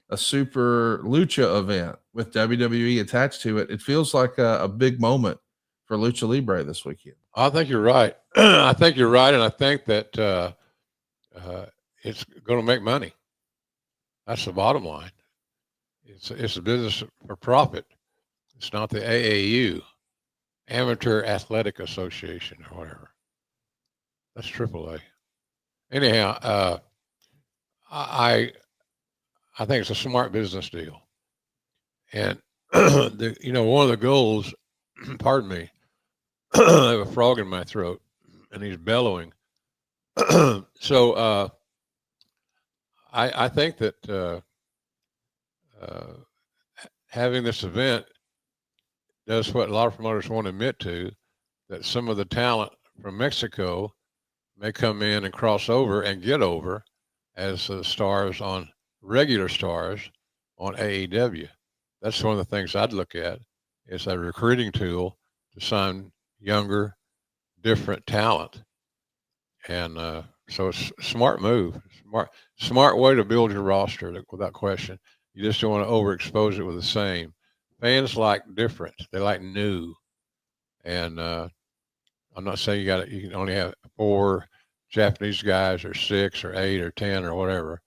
a super lucha event with WWE attached to it? It feels like a big moment for Lucha Libre this weekend. I think you're right. I think you're right, and I think that it's going to make money. That's the bottom line. It's a business for profit. It's not the AAU, Amateur Athletic Association, or whatever. That's AAA. Anyhow, I think it's a smart business deal, and one of the goals. Pardon me. I have a frog in my throat, and he's bellowing. So I think that having this event does what a lot of promoters won't admit to, that some of the talent from Mexico may come in and cross over and get over as regular stars on AEW. That's one of the things I'd look at. It's a recruiting tool to sign younger, different talent. And so it's a smart move, smart way to build your roster without question. You just don't want to overexpose it with the same. Fans like different. They like new. And I'm not saying you can only have 4 Japanese guys or 6 or 8 or 10 or whatever.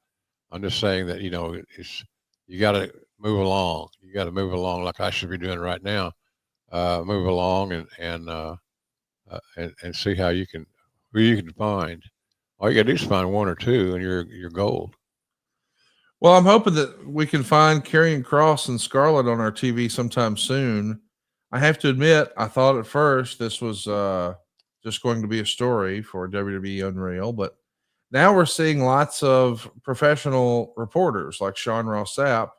I'm just saying that, you got to move along. You got to move along like I should be doing right now. Move along and see who you can find. All you got to do is find 1 or 2, and you're gold. Well, I'm hoping that we can find Karrion Kross and Scarlett on our TV sometime soon. I have to admit, I thought at first this was just going to be a story for WWE Unreal, but now we're seeing lots of professional reporters like Sean Ross Sapp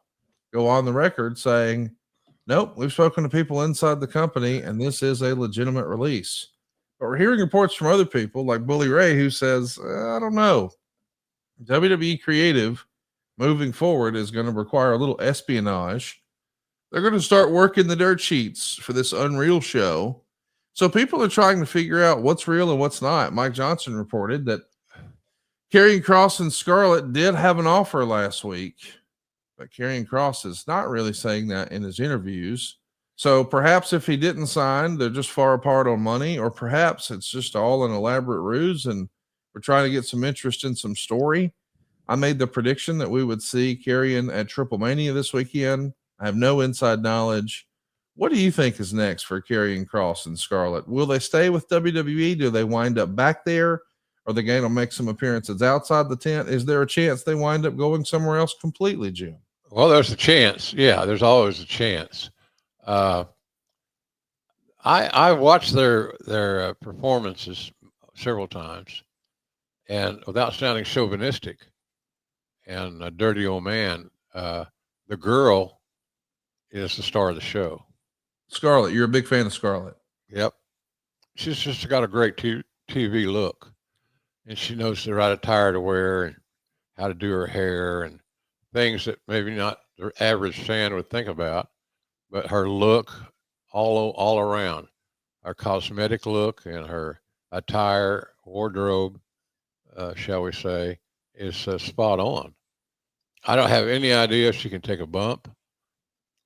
go on the record saying, nope, we've spoken to people inside the company, and this is a legitimate release. But we're hearing reports from other people like Bully Ray who says, I don't know. WWE Creative moving forward is going to require a little espionage. They're going to start working the dirt sheets for this Unreal show. So people are trying to figure out what's real and what's not. Mike Johnson reported that Karrion Kross and Scarlett did have an offer last week, but Karrion Kross is not really saying that in his interviews. So perhaps if he didn't sign, they're just far apart on money, or perhaps it's just all an elaborate ruse and we're trying to get some interest in some story. I made the prediction that we would see Karrion at Triple Mania this weekend. I have no inside knowledge. What do you think is next for Karrion Kross and Scarlett? Will they stay with WWE? Do they wind up back there? Are they going to make some appearances outside the tent? Is there a chance they wind up going somewhere else completely, Jim? Well, there's a chance. Yeah, there's always a chance. I watched their performances several times, and without sounding chauvinistic and a dirty old man, the girl is the star of the show. Scarlett, you're a big fan of Scarlett. Yep, she's just got a great TV look, and she knows the right attire to wear and how to do her hair and things that maybe not the average fan would think about, but her look all around, her cosmetic look and her attire, wardrobe, shall we say, is spot on. I don't have any idea if she can take a bump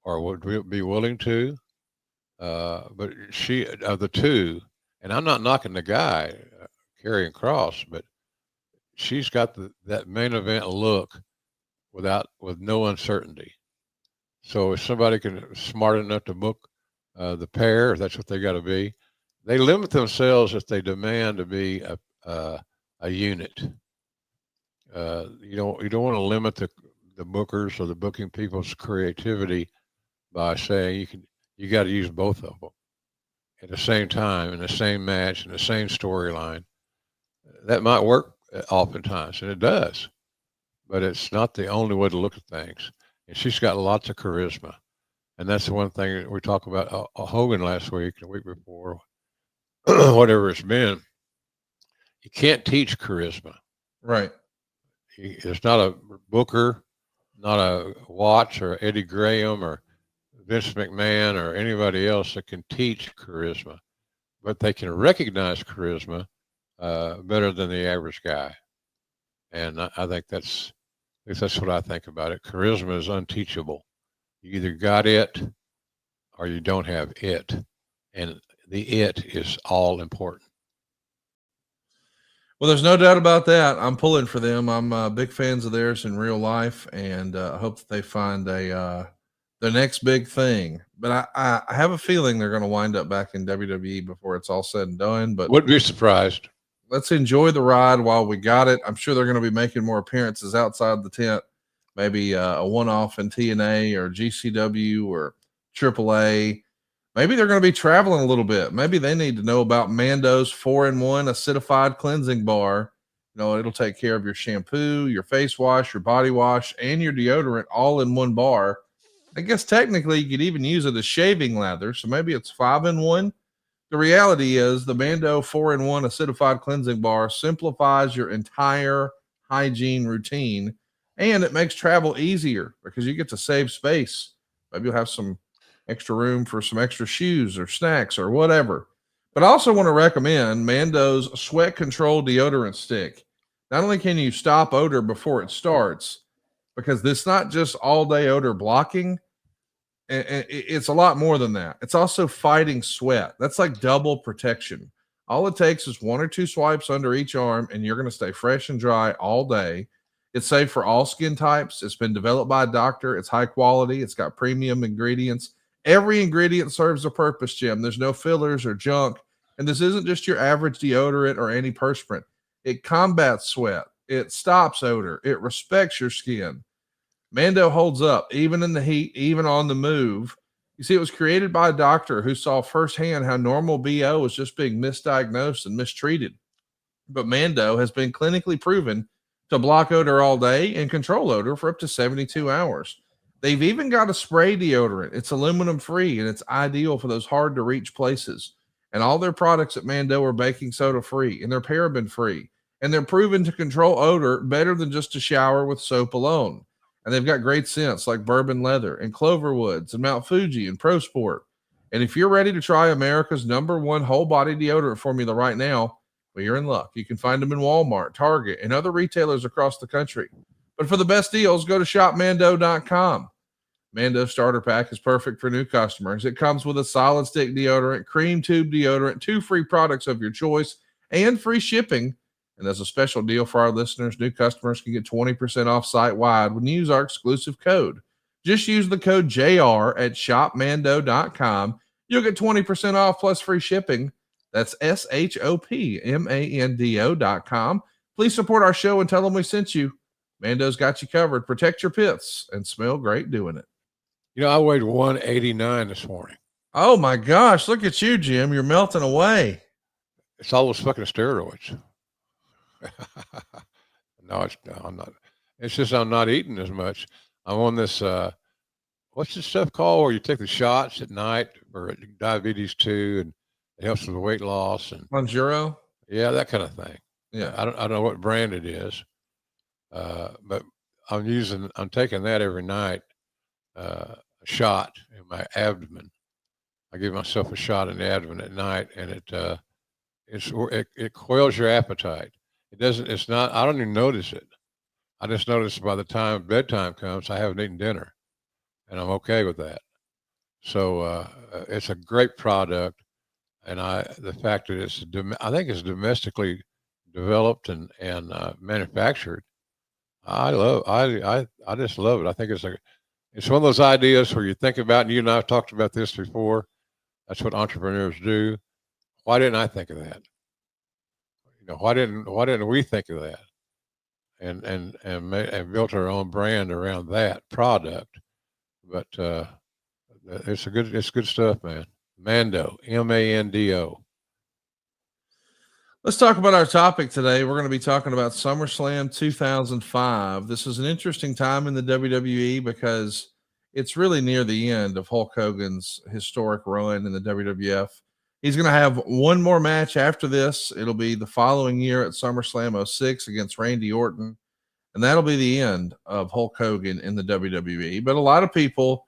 or would be willing to, but she, of the two, and I'm not knocking the guy, Karrion Kross, but she's got that main event look with no uncertainty. So if somebody smart enough to book the pair, if that's what they got to be, they limit themselves if they demand to be a unit. You don't want to limit the bookers or the booking people's creativity by saying you got to use both of them at the same time in the same match in the same storyline. That might work oftentimes, and it does, but it's not the only way to look at things. And she's got lots of charisma, and that's the one thing that we talked about Hogan last week, the week before, whatever it's been. You can't teach charisma. Right. There's not a booker, not a Watts or Eddie Graham or Vince McMahon or anybody else that can teach charisma, but they can recognize charisma better than the average guy. And I think that's what I think about it. Charisma is unteachable. You either got it or you don't have it. And the it is all important. Well, there's no doubt about that. I'm pulling for them. I'm big fans of theirs in real life, and I hope that they find the next big thing. But I have a feeling they're going to wind up back in WWE before it's all said and done. But wouldn't be surprised. Let's enjoy the ride while we got it. I'm sure they're going to be making more appearances outside the tent, maybe a one-off in TNA or GCW or AAA. Maybe they're going to be traveling a little bit. Maybe they need to know about Mando's 4-in-1 acidified cleansing bar. You know, it'll take care of your shampoo, your face wash, your body wash, and your deodorant all in one bar. I guess technically you could even use it as shaving lather. So maybe it's 5-in-1. The reality is the Mando 4-in-1 acidified cleansing bar simplifies your entire hygiene routine, and it makes travel easier because you get to save space. Maybe you'll have some extra room for some extra shoes or snacks or whatever. But I also want to recommend Mando's Sweat Control Deodorant Stick. Not only can you stop odor before it starts, because this is not just all-day odor blocking, and it's a lot more than that. It's also fighting sweat. That's like double protection. All it takes is 1 or 2 swipes under each arm, and you're going to stay fresh and dry all day. It's safe for all skin types. It's been developed by a doctor. It's high quality. It's got premium ingredients. Every ingredient serves a purpose, Jim. There's no fillers or junk. And this isn't just your average deodorant or antiperspirant. It combats sweat. It stops odor. It respects your skin. Mando holds up, even in the heat, even on the move. You see, it was created by a doctor who saw firsthand how normal BO was just being misdiagnosed and mistreated. But Mando has been clinically proven to block odor all day and control odor for up to 72 hours. They've even got a spray deodorant. It's aluminum free, and it's ideal for those hard to reach places. And all their products at Mando are baking soda free, and they're paraben free. And they're proven to control odor better than just a shower with soap alone. And they've got great scents like bourbon leather and clover woods and Mount Fuji and Pro Sport. And if you're ready to try America's #1 whole body deodorant formula right now, well, you're in luck. You can find them in Walmart, Target, and other retailers across the country. But for the best deals, go to shopmando.com. Mando Starter Pack is perfect for new customers. It comes with a solid stick deodorant, cream tube deodorant, 2 free products of your choice, and free shipping. And as a special deal for our listeners, new customers can get 20% off site wide when you use our exclusive code. Just use the code JR at shopmando.com. You'll get 20% off plus free shipping. That's SHOPMANDO.com. Please support our show and tell them we sent you. Mando's got you covered. Protect your pits and smell great doing it. You know, I weighed 189 this morning. Oh my gosh, look at you, Jim. You're melting away. It's all those fucking steroids. No, I'm not. It's just I'm not eating as much. I'm on this, what's this stuff called where you take the shots at night for diabetes 2 and it helps with weight loss and Monjuro? Yeah, that kind of thing. Yeah. I don't know what brand it is. But I'm taking that every night, a shot in my abdomen. I give myself a shot in the abdomen at night, and it quells your appetite. It's not, I don't even notice it. I just notice by the time bedtime comes, I haven't eaten dinner, and I'm okay with that. So it's a great product, and the fact that I think it's domestically developed and manufactured. I just love it. I think it's one of those ideas where you think about, and you and I have talked about this before. That's what entrepreneurs do. Why didn't I think of that? You know, why didn't we think of that? And built our own brand around that product. But it's good stuff, man. Mando, MANDO. Let's talk about our topic today. We're going to be talking about SummerSlam 2005. This is an interesting time in the WWE because it's really near the end of Hulk Hogan's historic run in the WWF. He's going to have one more match after this. It'll be the following year at SummerSlam 06 against Randy Orton. And that'll be the end of Hulk Hogan in the WWE. But a lot of people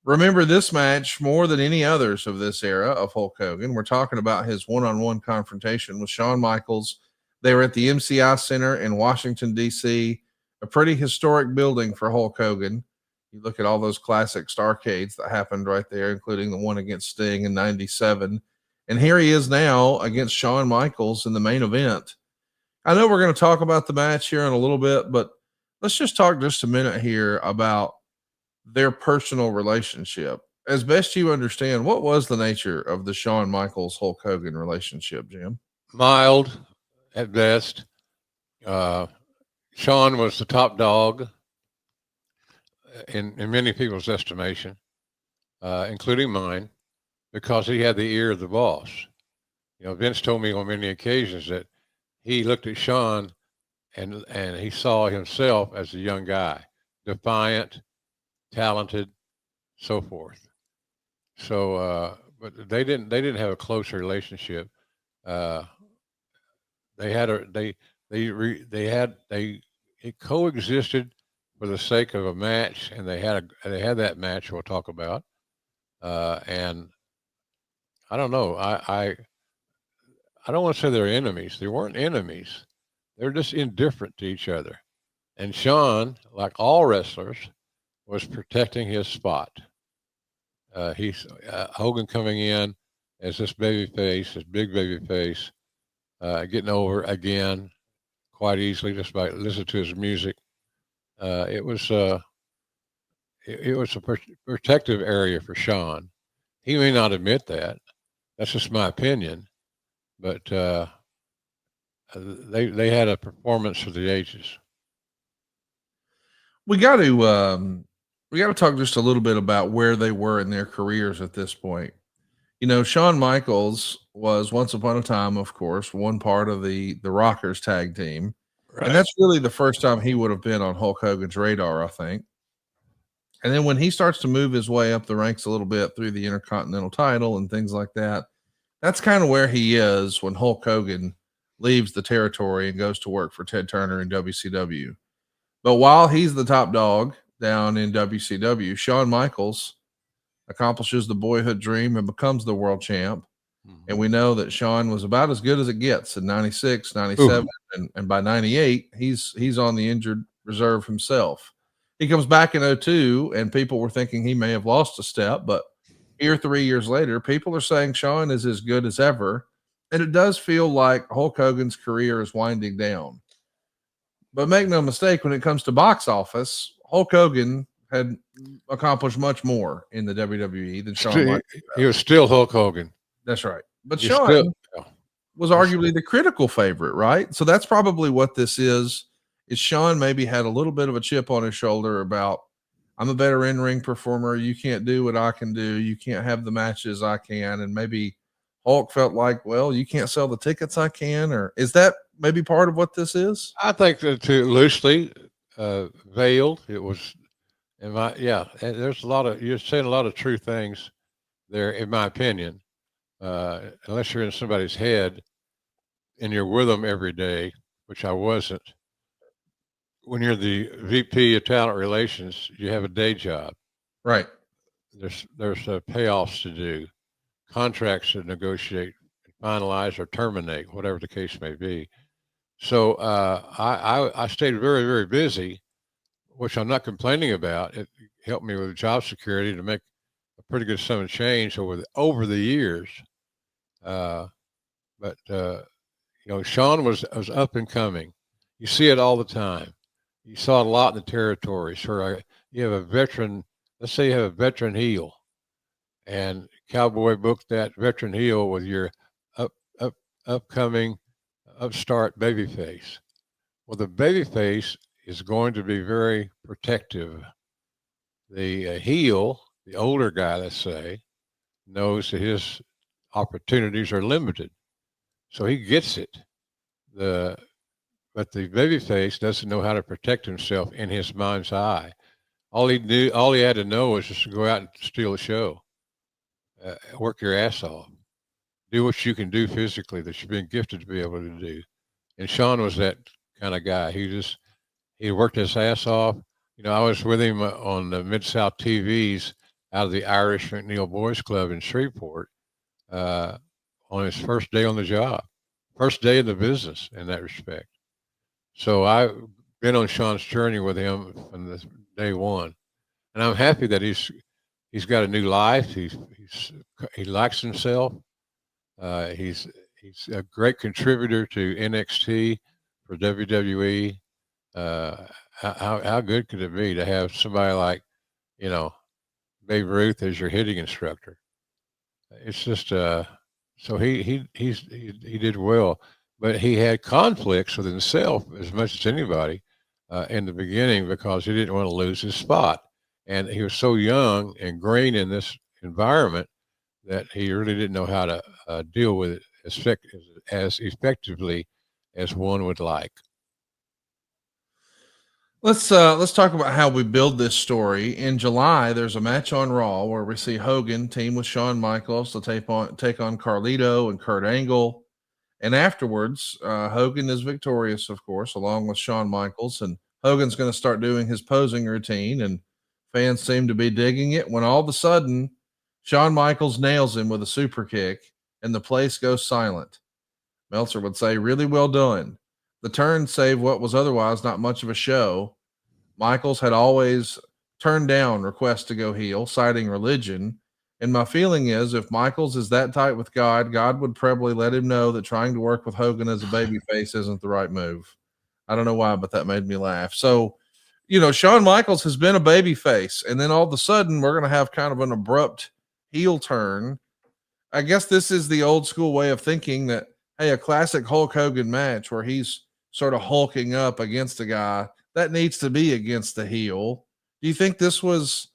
remember this match more than any others of this era of Hulk Hogan. We're talking about his one-on-one confrontation with Shawn Michaels. They were at the MCI Center in Washington, D.C., a pretty historic building for Hulk Hogan. You look at all those classic Starcades that happened right there, including the one against Sting in 97. And here he is now against Shawn Michaels in the main event. I know we're going to talk about the match here in a little bit, but let's just talk just a minute here about their personal relationship. As best you understand, what was the nature of the Shawn Michaels Hulk Hogan relationship, Jim? Mild at best. Shawn was the top dog in many people's estimation, including mine, because he had the ear of the boss. You know, Vince told me on many occasions that he looked at Shawn and he saw himself as a young guy, defiant, talented, so forth. So, but they didn't have a close relationship. It coexisted for the sake of a match, and they had that match we'll talk about. And I don't know. I don't want to say they're enemies. They weren't enemies. They're just indifferent to each other. And Shawn, like all wrestlers, was protecting his spot. He's Hogan coming in as this baby face, this big baby face, getting over again quite easily just by listening to his music. It was a protective area for Shawn. He may not admit that. That's just my opinion. But they had a performance for the ages. We got to talk just a little bit about where they were in their careers at this point. You know, Shawn Michaels was once upon a time, of course, one part of the Rockers tag team. Right. And that's really the first time he would have been on Hulk Hogan's radar, I think. And then when he starts to move his way up the ranks a little bit through the Intercontinental title and things like that, that's kind of where he is when Hulk Hogan leaves the territory and goes to work for Ted Turner in WCW. But while he's the top dog down in WCW, Shawn Michaels accomplishes the boyhood dream and becomes the world champ. Mm-hmm. And we know that Shawn was about as good as it gets in 96, 97, and by 98, he's on the injured reserve himself. He comes back in 02, and people were thinking he may have lost a step, but here 3 years later, people are saying Shawn is as good as ever. And it does feel like Hulk Hogan's career is winding down. But make no mistake, when it comes to box office, Hulk Hogan had accomplished much more in the WWE than Shawn Michaels. He was still Hulk Hogan. That's right. But He's Shawn still, was arguably the critical favorite, right? So that's probably what this is Shawn maybe had a little bit of a chip on his shoulder about, I'm a better in-ring performer. You can't do what I can do. You can't have the matches I can. And maybe Hulk felt like, well, you can't sell the tickets I can. Or is that maybe part of what this is? I think that too loosely veiled. It was, there's a lot of, you're saying a lot of true things there, in my opinion. Unless you're in somebody's head and you're with them every day, which I wasn't. When you're the VP of talent relations, you have a day job. Right. There's payoffs to do, contracts to negotiate, finalize, or terminate, whatever the case may be. So I stayed very, very busy, which I'm not complaining about. It helped me with job security to make a pretty good sum of change over the years. But Shawn was up and coming. You see it all the time. You saw it a lot in the territories where you have a veteran. Let's say you have a veteran heel, and Cowboy booked that veteran heel with your upcoming upstart babyface. Well, the babyface is going to be very protective. The heel, the older guy, let's say, knows that his opportunities are limited, so he gets it. But the babyface doesn't know how to protect himself in his mind's eye. All he had to know was just to go out and steal a show, work your ass off, do what you can do physically that you've been gifted to be able to do. And Shawn was that kind of guy. He worked his ass off. I was with him on the Mid-South TVs out of the Irish McNeil Boys Club in Shreveport on his first day on the job, first day in the business in that respect. So I've been on Shawn's journey with him from the day one, and I'm happy that he's got a new life. He likes himself. He's a great contributor to NXT for WWE. How good could it be to have somebody like Babe Ruth as your hitting instructor? It's just so he did well. But he had conflicts with himself as much as anybody in the beginning because he didn't want to lose his spot. And he was so young and green in this environment that he really didn't know how to deal with it as effectively as one would like. Let's talk about how we build this story. In July, there's a match on Raw where we see Hogan team with Shawn Michaels to take on Carlito and Kurt Angle. And afterwards, Hogan is victorious, of course, along with Shawn Michaels. And Hogan's going to start doing his posing routine, and fans seem to be digging it when all of a sudden, Shawn Michaels nails him with a super kick, and the place goes silent. Meltzer would say, really well done. The turn saved what was otherwise not much of a show. Michaels had always turned down requests to go heel, citing religion. And my feeling is if Michaels is that tight with God, God would probably let him know that trying to work with Hogan as a babyface isn't the right move. I don't know why, but that made me laugh. So, Shawn Michaels has been a babyface, and then all of a sudden we're going to have kind of an abrupt heel turn. I guess this is the old school way of thinking that, hey, a classic Hulk Hogan match where he's sort of hulking up against a guy that needs to be against the heel. Do you think this was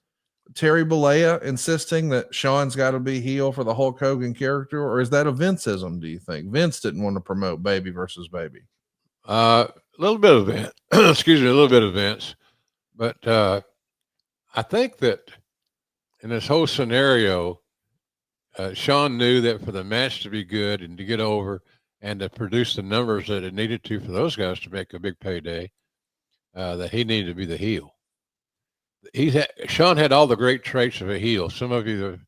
Terry Bollea insisting that Shawn's got to be heel for the Hulk Hogan character, or is that a Vinceism, do you think? Vince didn't want to promote baby versus baby. A little bit of Vince, excuse me, a little bit of Vince. But I think that in this whole scenario, Shawn knew that for the match to be good and to get over and to produce the numbers that it needed to for those guys to make a big payday, that he needed to be the heel. Shawn had all the great traits of a heel. Some of you that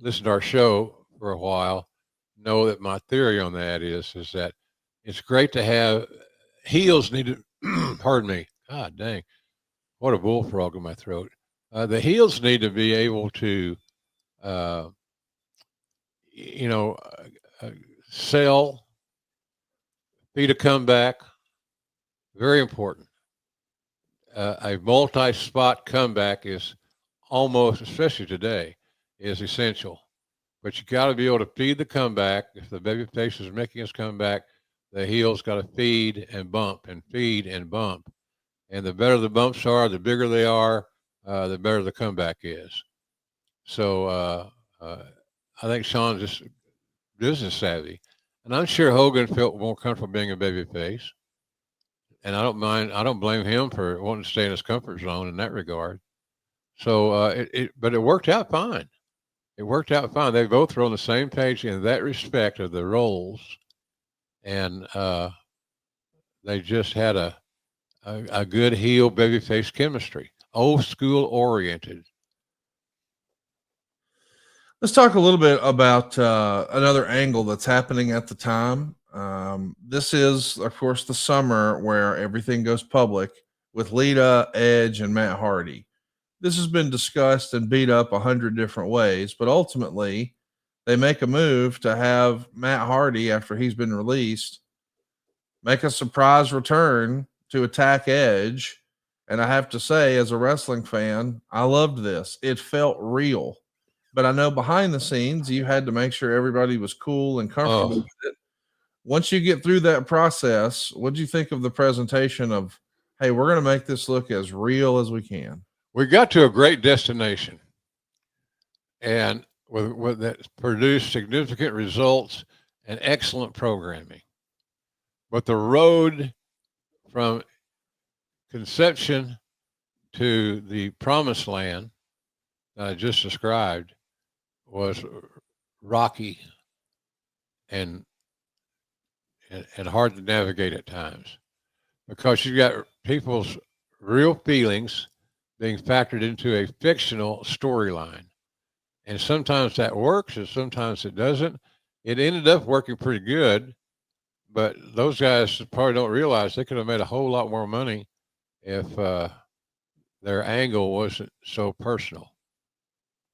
listened to our show for a while know that my theory on that is that it's great to have heels need to, pardon me, God dang, what a bullfrog in my throat. The heels need to be able to, sell, feed a comeback. Very important. A multi-spot comeback is almost, especially today, is essential. But you got to be able to feed the comeback. If the baby face is making his comeback, the heel's got to feed and bump and feed and bump. And the better the bumps are, the bigger they are, the better the comeback is. So I think Shawn's just business savvy. And I'm sure Hogan felt more comfortable being a baby face. And I don't blame him for wanting to stay in his comfort zone in that regard. So, but it worked out fine. It worked out fine. They both were on the same page in that respect of the roles. And they just had a good heel babyface chemistry, old school oriented. Let's talk a little bit about another angle that's happening at the time. This is, of course, the summer where everything goes public with Lita, Edge, and Matt Hardy. This has been discussed and beat up 100 different ways, but ultimately they make a move to have Matt Hardy, after he's been released, make a surprise return to attack Edge. And I have to say, as a wrestling fan, I loved this. It felt real. But I know behind the scenes, you had to make sure everybody was cool and comfortable with it. Once you get through that process, what do you think of the presentation of, hey, we're going to make this look as real as we can? We got to a great destination, and with that produced significant results and excellent programming. But the road from conception to the promised land that I just described was rocky and hard to navigate at times, because you got people's real feelings being factored into a fictional storyline. And sometimes that works and sometimes it doesn't. It ended up working pretty good, but those guys probably don't realize they could have made a whole lot more money if their angle wasn't so personal.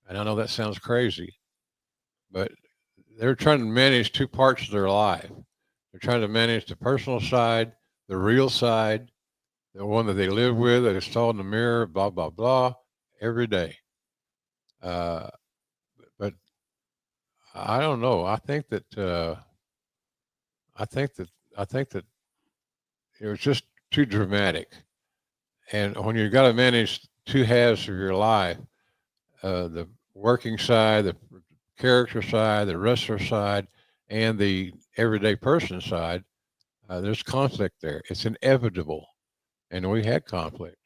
And I know that sounds crazy, but they're trying to manage two parts of their life. They're trying to manage the personal side, the real side, the one that they live with, that is saw in the mirror, blah, blah, blah, every day. But I don't know. I think that it was just too dramatic. And when you got to manage two halves of your life, the working side, the character side, the wrestler side, and the everyday person side, there's conflict there. It's inevitable. And we had conflict.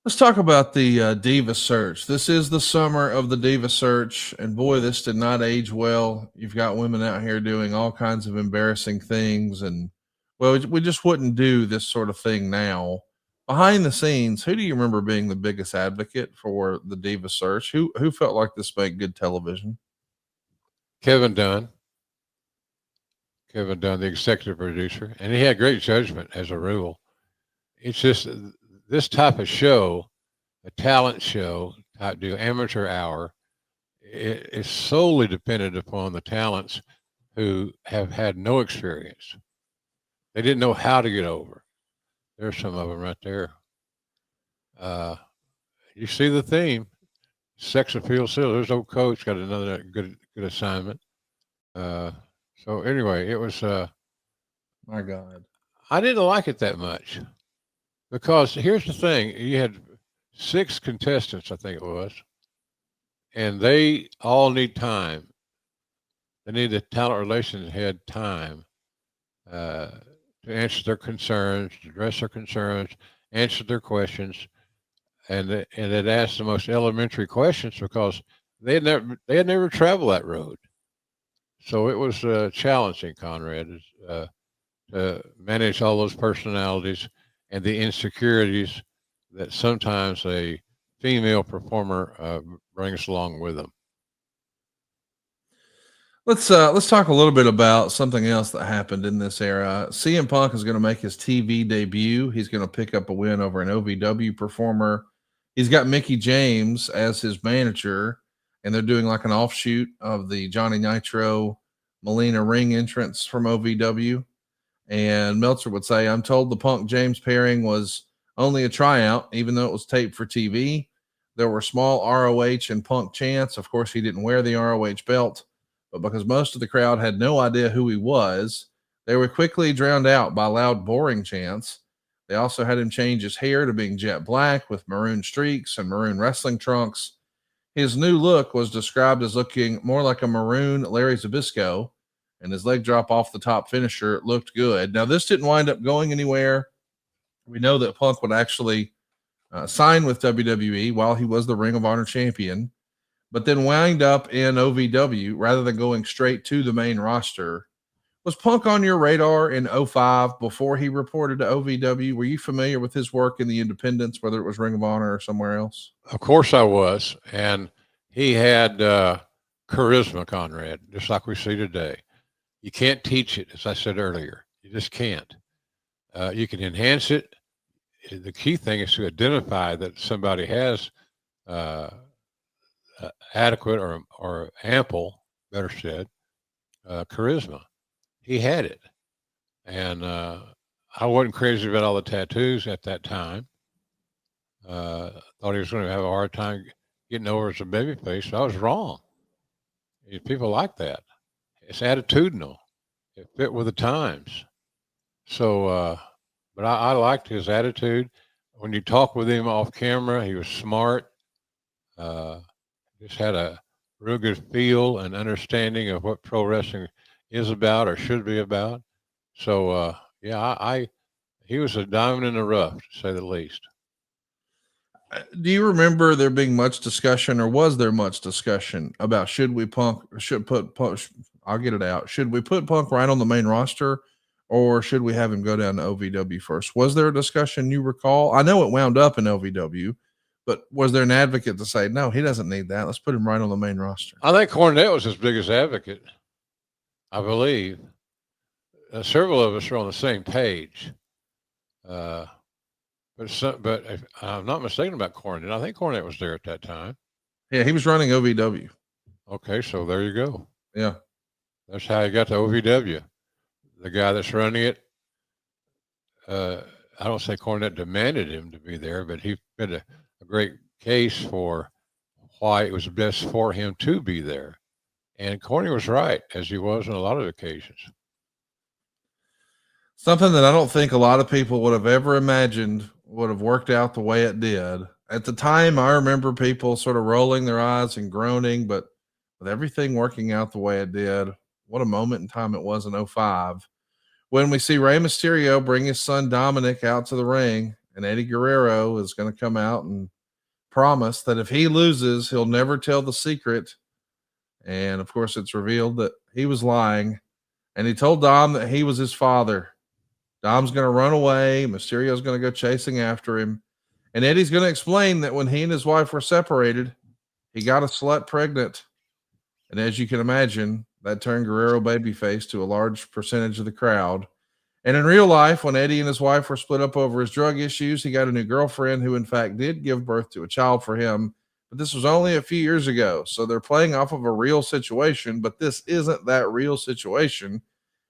Let's talk about the Diva Search. This is the summer of the Diva Search, and boy, this did not age well. You've got women out here doing all kinds of embarrassing things, and well, we just wouldn't do this sort of thing now. Behind the scenes, who do you remember being the biggest advocate for the Diva Search? Who felt like this made good television? Kevin Dunn, the executive producer, and he had great judgment as a rule. It's just this type of show, a talent show type deal, amateur hour, it is solely dependent upon the talents who have had no experience. They didn't know how to get over. There's some of them right there. You see the theme, sex appeal still. There's old coach got another good assignment. So anyway, it was. My God, I didn't like it that much, because here's the thing: you had 6 contestants, I think it was, and they all need time. They need the talent relations head time to answer their concerns, to address their concerns, answer their questions, and it asked the most elementary questions because they had never traveled that road. So it was challenging, Conrad, to manage all those personalities and the insecurities that sometimes a female performer brings along with them. let's talk a little bit about something else that happened in this era. CM Punk is going to make his TV debut. He's going to pick up a win over an OVW performer. He's got Mickey James as his manager, and they're doing like an offshoot of the Johnny Nitro Melina ring entrance from OVW. And Meltzer would say, I'm told the Punk James pairing was only a tryout, even though it was taped for TV. There were small ROH and Punk chants. Of course, he didn't wear the ROH belt, but because most of the crowd had no idea who he was, they were quickly drowned out by loud, boring chants. They also had him change his hair to being jet black with maroon streaks and maroon wrestling trunks. His new look was described as looking more like a maroon Larry Zbyszko, and his leg drop off the top finisher looked good. Now, this didn't wind up going anywhere. We know that Punk would actually sign with WWE while he was the Ring of Honor champion, but then wind up in OVW rather than going straight to the main roster. Was Punk on your radar in 05 before he reported to OVW? Were you familiar with his work in the independents, whether it was Ring of Honor or somewhere else? Of course I was. And he had charisma, Conrad, just like we see today. You can't teach it, as I said earlier. You just can't. You can enhance it. The key thing is to identify that somebody has adequate or ample, better said, charisma. He had it. And I wasn't crazy about all the tattoos at that time. Thought he was going to have a hard time getting over as a babyface. I was wrong. People like that. It's attitudinal. It fit with the times. So, but I liked his attitude. When you talk with him off camera, he was smart. Just had a real good feel and understanding of what pro wrestling is about or should be about. So, yeah, he was a diamond in the rough, to say the least. Do you remember there being much discussion, or was there much discussion about should we put Punk? I'll get it out. Should we put Punk right on the main roster, or should we have him go down to OVW first? Was there a discussion you recall? I know it wound up in OVW, but was there an advocate to say, no, he doesn't need that. Let's put him right on the main roster? I think Cornette was his biggest advocate, I believe. Several of us are on the same page. But if I'm not mistaken about Cornette, I think Cornette was there at that time. Yeah, he was running OVW. Okay, so there you go. Yeah. That's how he got to OVW. The guy that's running it, I don't say Cornette demanded him to be there, but he made a great case for why it was best for him to be there. And Corny was right, as he was on a lot of occasions. Something that I don't think a lot of people would have ever imagined would have worked out the way it did. At the time, I remember people sort of rolling their eyes and groaning, but with everything working out the way it did, what a moment in time it was in 05. When we see Rey Mysterio bring his son Dominic out to the ring, and Eddie Guerrero is going to come out and promise that if he loses, he'll never tell the secret. And of course, it's revealed that he was lying. And he told Dom that he was his father. Dom's going to run away. Mysterio's going to go chasing after him. And Eddie's going to explain that when he and his wife were separated, he got a slut pregnant. And as you can imagine, that turned Guerrero babyface to a large percentage of the crowd. And in real life, when Eddie and his wife were split up over his drug issues, he got a new girlfriend who, in fact, did give birth to a child for him. But this was only a few years ago. So they're playing off of a real situation, but this isn't that real situation.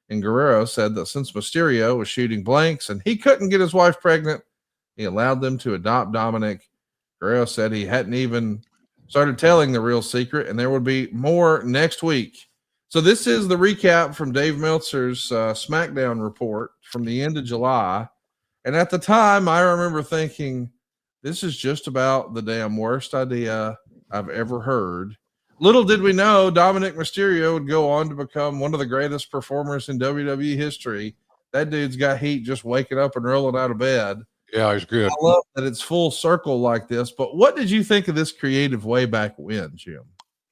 And Guerrero said that since Mysterio was shooting blanks and he couldn't get his wife pregnant, he allowed them to adopt Dominic. Guerrero said he hadn't even started telling the real secret, and there would be more next week. So this is the recap from Dave Meltzer's SmackDown report from the end of July. And at the time, I remember thinking, this is just about the damn worst idea I've ever heard. Little did we know Dominic Mysterio would go on to become one of the greatest performers in WWE history. That dude's got heat just waking up and rolling out of bed. Yeah, he's good. I love that it's full circle like this. But what did you think of this creative way back when, Jim?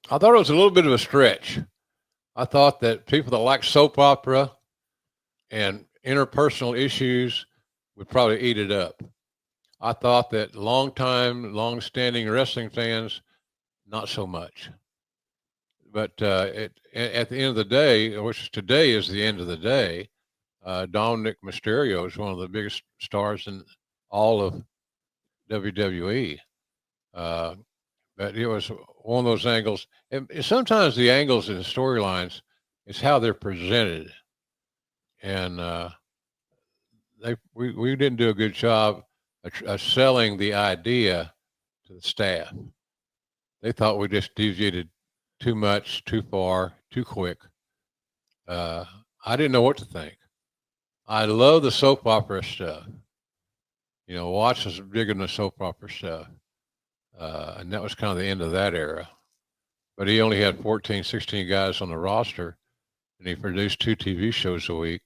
I thought it was a little bit of a stretch. I thought that people that like soap opera and interpersonal issues would probably eat it up. I thought that long-standing wrestling fans, not so much. But at the end of the day, which today is the end of the day, Dominic Mysterio is one of the biggest stars in all of WWE. But it was one of those angles. And sometimes the angles in the storylines is how they're presented. And we didn't do a good job of selling the idea to the staff. They thought we just deviated too much, too far, too quick. I didn't know what to think. I love the soap opera stuff. You know, Watts was big in the soap opera stuff. And that was kind of the end of that era. But he only had 14, 16 guys on the roster, and he produced 2 TV shows a week.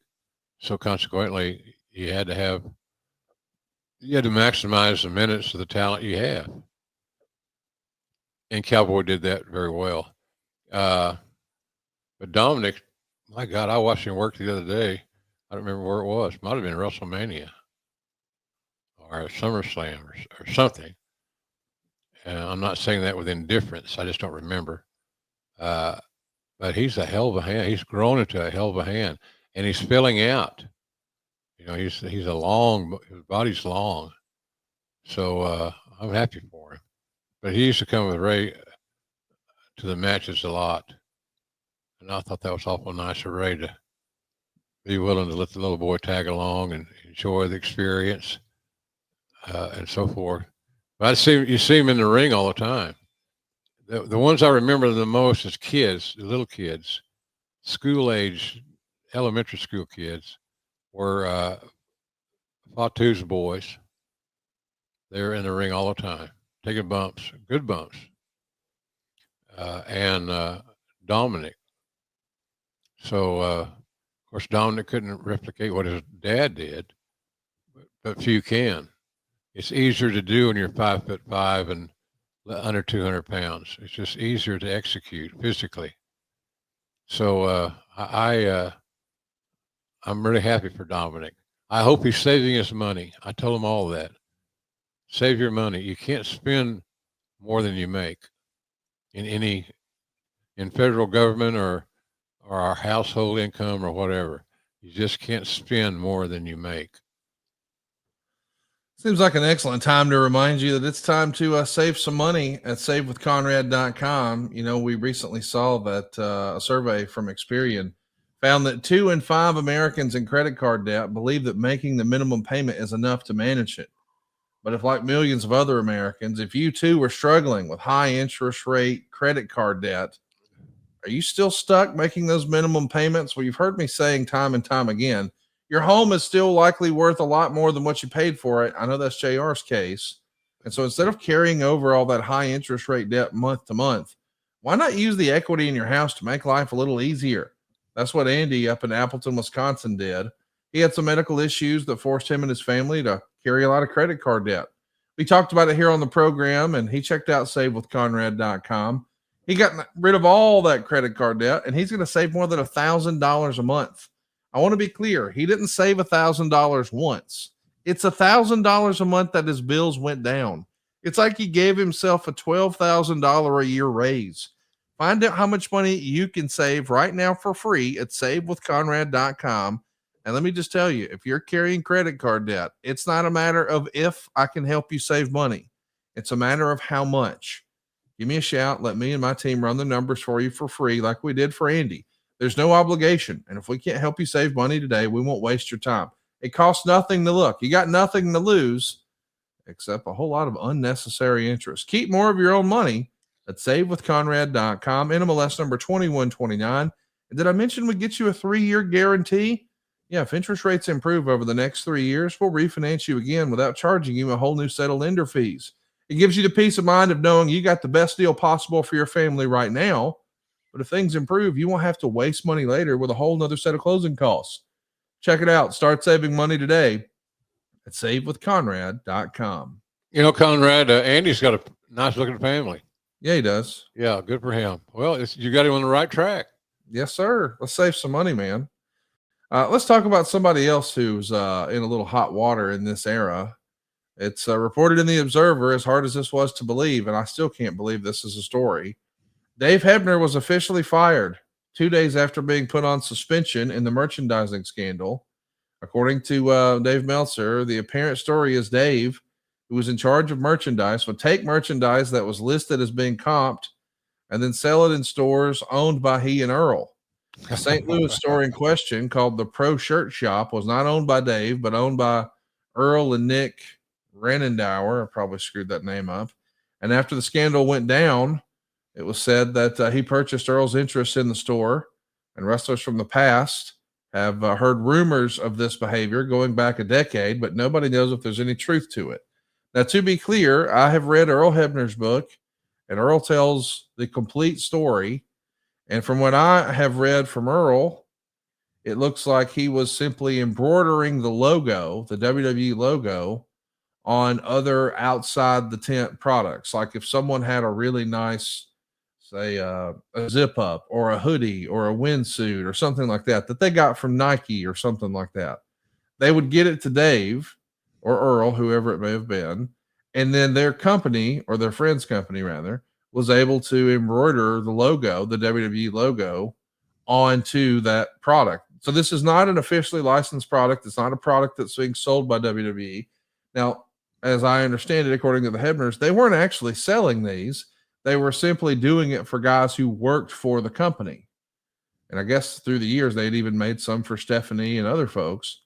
So consequently, you had to maximize the minutes of the talent you have. And Cowboy did that very well. But Dominic, my God, I watched him work the other day. I don't remember where it was. Might have been WrestleMania or SummerSlam or something. I'm not saying that with indifference. I just don't remember. But he's a hell of a hand. He's grown into a hell of a hand, and he's filling out. You know, he's a long. His body's long, so I'm happy for him. But he used to come with Ray to the matches a lot, and I thought that was awful nice of Ray to be willing to let the little boy tag along and enjoy the experience and so forth. But you see him in the ring all the time. The ones I remember the most as kids, the little kids, school age, elementary school kids, were Fatu's boys. They're in the ring all the time, taking bumps, good bumps. And Dominic. So, of course, Dominic couldn't replicate what his dad did, but few can. It's easier to do when you're 5'5" and under 200 pounds. It's just easier to execute physically. So I'm really happy for Dominic. I hope he's saving his money. I told him all that. Save your money. You can't spend more than you make in federal government or our household income or whatever. You just can't spend more than you make. Seems like an excellent time to remind you that it's time to save some money at savewithconrad.com. You know, we recently saw that a survey from Experian found that 2 in 5 Americans in credit card debt believe that making the minimum payment is enough to manage it. But if, like millions of other Americans, if you too were struggling with high interest rate credit card debt, are you still stuck making those minimum payments? Well, you've heard me saying time and time again, your home is still likely worth a lot more than what you paid for it. I know that's JR's case. And so instead of carrying over all that high interest rate debt month to month, why not use the equity in your house to make life a little easier? That's what Andy up in Appleton, Wisconsin did. He had some medical issues that forced him and his family to carry a lot of credit card debt. We talked about it here on the program, and he checked out savewithconrad.com. He got rid of all that credit card debt, and he's going to save more than $1,000 a month. I want to be clear. He didn't save $1,000 once. It's $1,000 a month that his bills went down. It's like he gave himself a $12,000 a year raise. Find out how much money you can save right now for free at savewithconrad.com. And let me just tell you, if you're carrying credit card debt, it's not a matter of if I can help you save money. It's a matter of how much. Give me a shout. Let me and my team run the numbers for you for free like we did for Andy. There's no obligation. And if we can't help you save money today, we won't waste your time. It costs nothing to look. You got nothing to lose except a whole lot of unnecessary interest. Keep more of your own money at savewithconrad.com. NMLS number 2129. And did I mention we get you a 3-year guarantee? Yeah, if interest rates improve over the next 3 years, we'll refinance you again without charging you a whole new set of lender fees. It gives you the peace of mind of knowing you got the best deal possible for your family right now. But if things improve, you won't have to waste money later with a whole nother set of closing costs. Check it out. Start saving money today at savewithconrad.com. You know, Conrad, Andy's got a nice looking family. Yeah, he does. Yeah, good for him. Well, you got him on the right track. Yes, sir. Let's save some money, man. Let's talk about somebody else who's in a little hot water in this era. It's reported in the Observer, as hard as this was to believe, and I still can't believe this is a story. Dave Hebner was officially fired 2 days after being put on suspension in the merchandising scandal. According to Dave Meltzer, the apparent story is Dave who was in charge of merchandise, would take merchandise that was listed as being comped and then sell it in stores owned by he and Earl. The St. Louis store in question, called the Pro Shirt Shop, was not owned by Dave, but owned by Earl and Nick Renendower. I probably screwed that name up. And after the scandal went down, it was said that he purchased Earl's interest in the store, and wrestlers from the past have heard rumors of this behavior going back a decade, but nobody knows if there's any truth to it. Now, to be clear, I have read Earl Hebner's book, and Earl tells the complete story. And from what I have read from Earl, it looks like he was simply embroidering the logo, the WWE logo, on other outside the tent products. Like if someone had a really nice, say, a zip up or a hoodie or a windsuit or something like that, that they got from Nike or something like that, they would get it to Dave or Earl, whoever it may have been. And then their company, or their friend's company rather, was able to embroider the logo, the WWE logo, onto that product. So this is not an officially licensed product. It's not a product that's being sold by WWE. Now, as I understand it, according to the Hebners, they weren't actually selling these. They were simply doing it for guys who worked for the company. And I guess through the years, they'd even made some for Stephanie and other folks.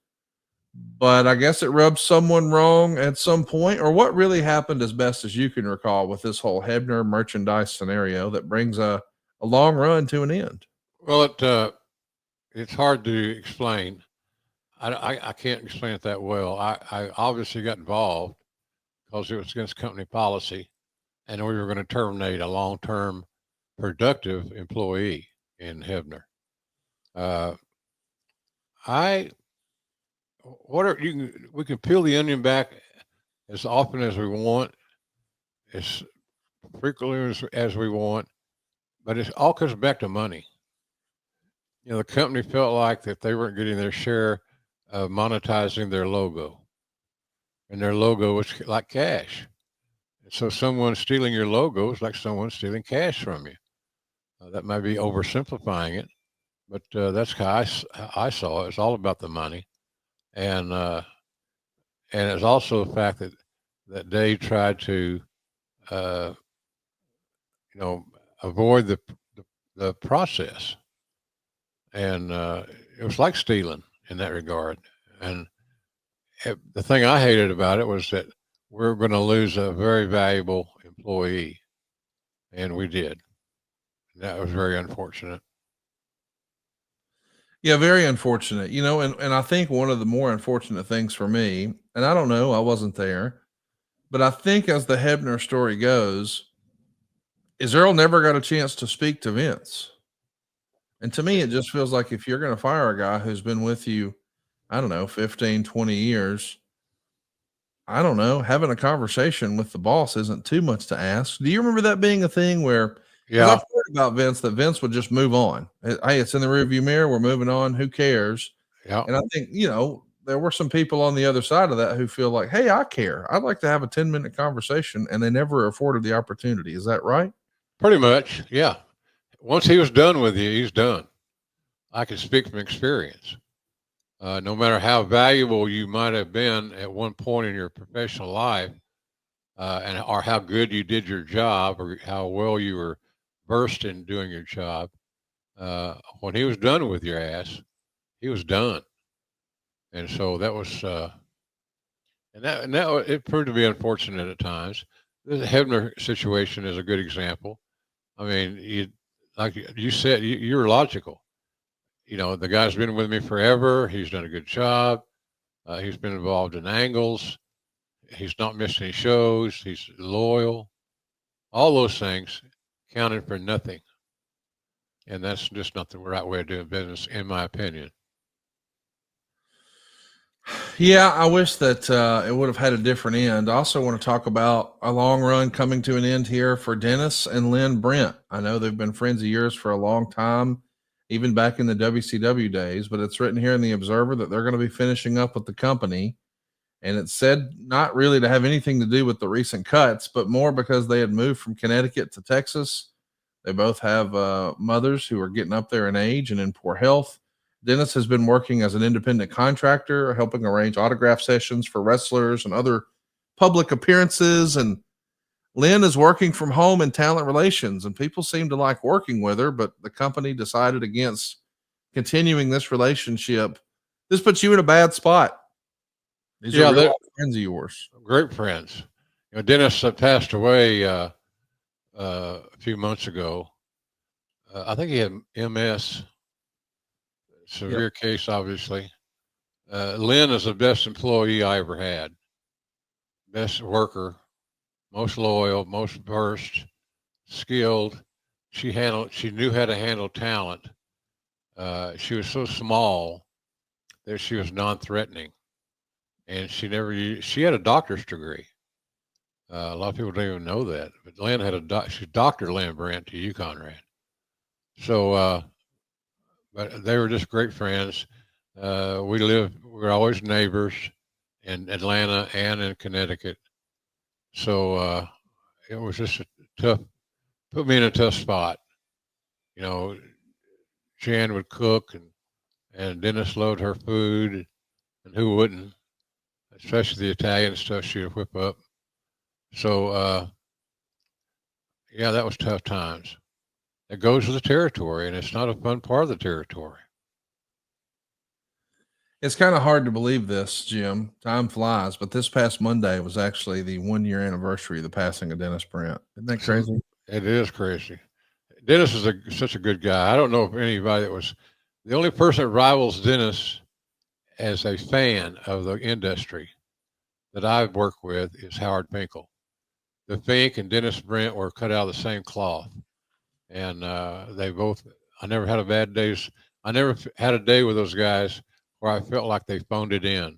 But I guess it rubbed someone wrong at some point. Or what really happened, as best as you can recall, with this whole Hebner merchandise scenario that brings a long run to an end? Well, it's hard to explain. I can't explain it that well. I obviously got involved because it was against company policy, and we were going to terminate a long-term productive employee in Hebner. We can peel the onion back as often as we want, as frequently as we want, but it all comes back to money. You know, the company felt like that they weren't getting their share of monetizing their logo, and their logo was like cash. So someone stealing your logo is like someone stealing cash from you. That might be oversimplifying it, but that's how I saw it. It's all about the money, and it's also the fact that Dave tried to, avoid the process, and it was like stealing in that regard. And the thing I hated about it was that we're going to lose a very valuable employee, and we did. That was very unfortunate. Yeah, very unfortunate. You know, and I think one of the more unfortunate things for me, and I don't know, I wasn't there, but I think as the Hebner story goes, is Earl never got a chance to speak to Vince. And to me, it just feels like if you're going to fire a guy who's been with you, I don't know, 15, 20 years, I don't know, having a conversation with the boss isn't too much to ask. Do you remember that being a thing where, because I've heard about Vince, that Vince would just move on. Hey, it's in the rearview mirror. We're moving on. Who cares? Yeah. And I think, there were some people on the other side of that who feel like, hey, I care. I'd like to have a 10-minute conversation, and they never afforded the opportunity. Is that right? Pretty much. Yeah. Once he was done with you, he's done. I can speak from experience. No matter how valuable you might have been at one point in your professional life, or how good you did your job, or how well you were versed in doing your job, when he was done with your ass, he was done. And so that was, it proved to be unfortunate at times. The Hebner situation is a good example. I mean, like you said, you're logical. You know, the guy's been with me forever. He's done a good job. He's been involved in angles. He's not missed any shows. He's loyal. All those things counted for nothing. And that's just not the right way of doing business, in my opinion. Yeah, I wish that it would have had a different end. I also want to talk about a long run coming to an end here for Dennis and Lynn Brent. I know they've been friends of yours for a long time, even back in the WCW days, but it's written here in the Observer that they're going to be finishing up with the company. And it said not really to have anything to do with the recent cuts, but more because they had moved from Connecticut to Texas. They both have mothers who are getting up there in age and in poor health. Dennis has been working as an independent contractor, helping arrange autograph sessions for wrestlers and other public appearances, and Lynn is working from home in talent relations, and people seem to like working with her, but the company decided against continuing this relationship. This puts you in a bad spot. These are real friends of yours. Great friends. You know, Dennis passed away a few months ago. I think he had MS, severe case, obviously. Lynn is the best employee I ever had. Best worker, most loyal, most versed, skilled. She knew how to handle talent. She was so small that she was non-threatening, and she had a doctor's degree. A lot of people don't even know that, but Lynn had she's Dr. Lynn Brandt to you, Conrad. So, but they were just great friends. We're always neighbors in Atlanta and in Connecticut. So, it was just put me in a tough spot. You know, Jan would cook and Dennis loved her food, and who wouldn't, especially the Italian stuff she would whip up. So, yeah, that was tough times. It goes with the territory, and it's not a fun part of the territory. It's kind of hard to believe this, Jim. Time flies, but this past Monday was actually the 1-year anniversary of the passing of Dennis Brandt. Isn't that crazy? It is crazy. Dennis is such a good guy. I don't know if anybody that was the only person that rivals Dennis as a fan of the industry that I've worked with is Howard Finkel. The Fink and Dennis Brandt were cut out of the same cloth, and I never had a bad days. I never had a day with those guys where I felt like they phoned it in.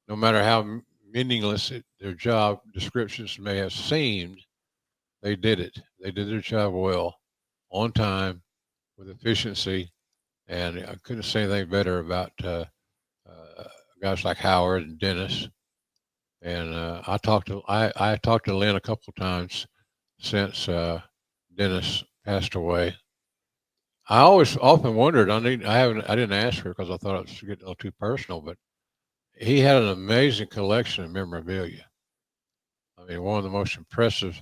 No matter how meaningless their job descriptions may have seemed, they did it. They did their job well, on time, with efficiency, and I couldn't say anything better about guys like Howard and Dennis. And I talked to Lynn a couple of times since Dennis passed away. I always often wondered. I didn't ask her because I thought it was getting a little too personal. But he had an amazing collection of memorabilia. I mean, one of the most impressive.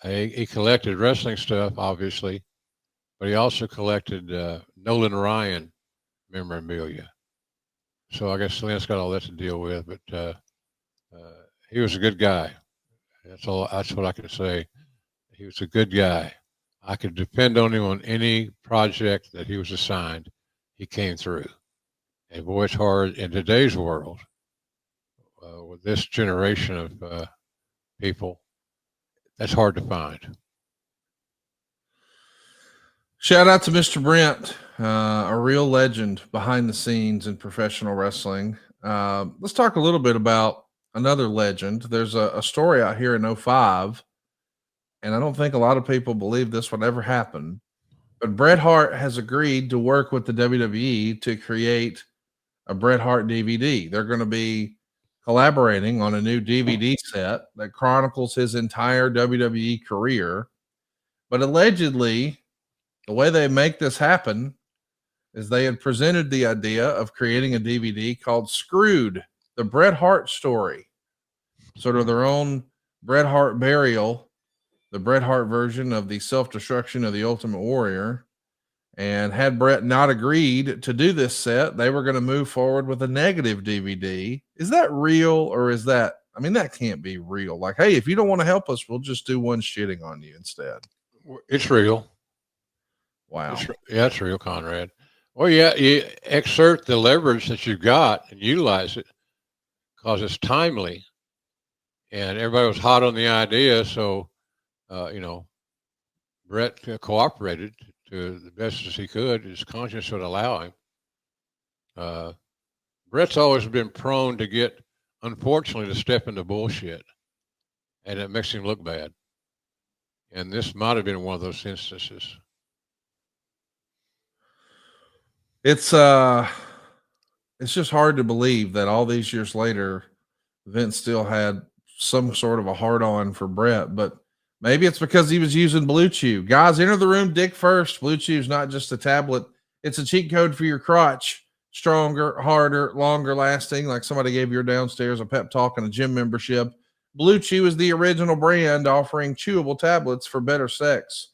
He collected wrestling stuff, obviously, but he also collected Nolan Ryan memorabilia. So I guess Lynn's got all that to deal with. But he was a good guy. That's all. That's what I can say. He was a good guy. I could depend on him on any project that he was assigned. He came through. And boy, it's hard in today's world with this generation of people. That's hard to find. Shout out to Mr. Brandt, a real legend behind the scenes in professional wrestling. Let's talk a little bit about another legend. There's a story out here in 2005, and I don't think a lot of people believe this would ever happen, but Bret Hart has agreed to work with the WWE to create a Bret Hart DVD. They're going to be collaborating on a new DVD set that chronicles his entire WWE career. But allegedly, the way they make this happen is they had presented the idea of creating a DVD called Screwed, the Bret Hart story, sort of their own Bret Hart burial, the Bret Hart version of the self-destruction of the Ultimate Warrior. And had Bret not agreed to do this set, they were going to move forward with a negative DVD. Is that real, or is that, I mean, that can't be real. Like, hey, if you don't want to help us, we'll just do one shitting on you instead. It's real. Wow. It's real, Conrad. Well, yeah, you exert the leverage that you've got and utilize it because it's timely. And everybody was hot on the idea. So, Bret cooperated to the best as he could. His conscience would allow him. Bret's always been prone to get, unfortunately, to step into bullshit. And it makes him look bad. And this might have been one of those instances. It's just hard to believe that all these years later, Vince still had some sort of a hard on for Bret, but maybe it's because he was using Blue Chew. Guys, enter the room dick first. Blue Chew is not just a tablet. It's a cheat code for your crotch. Stronger, harder, longer lasting. Like somebody gave you downstairs a pep talk and a gym membership. Blue Chew is the original brand offering chewable tablets for better sex.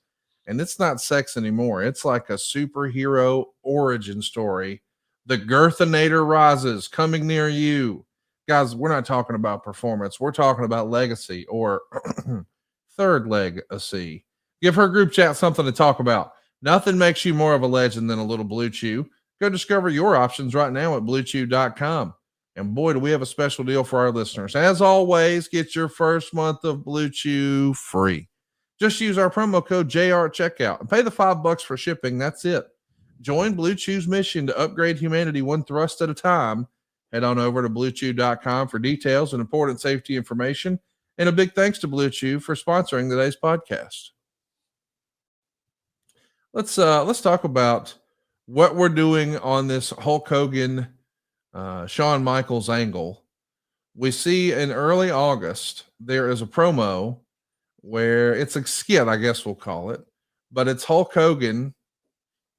And it's not sex anymore. It's like a superhero origin story. The Girthinator rises, coming near you. Guys, we're not talking about performance. We're talking about legacy or third legacy. Give her group chat something to talk about. Nothing makes you more of a legend than a little Blue Chew. Go discover your options right now at bluechew.com. And boy, do we have a special deal for our listeners. As always, get your first month of Blue Chew free. Just use our promo code JR at checkout and pay the $5 for shipping. That's it. Join Blue Chew's mission to upgrade humanity one thrust at a time. Head on over to bluechew.com for details and important safety information. And a big thanks to Blue Chew for sponsoring today's podcast. Let's talk about what we're doing on this Hulk Hogan, Shawn Michaels angle. We see in early August, there is a promo where it's a skit, I guess we'll call it, but it's Hulk Hogan,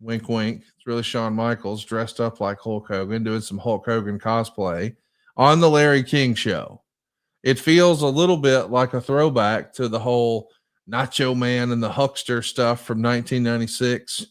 wink, wink. It's really Shawn Michaels dressed up like Hulk Hogan, doing some Hulk Hogan cosplay on the Larry King show. It feels a little bit like a throwback to the whole Nacho Man and the Huckster stuff from 1996.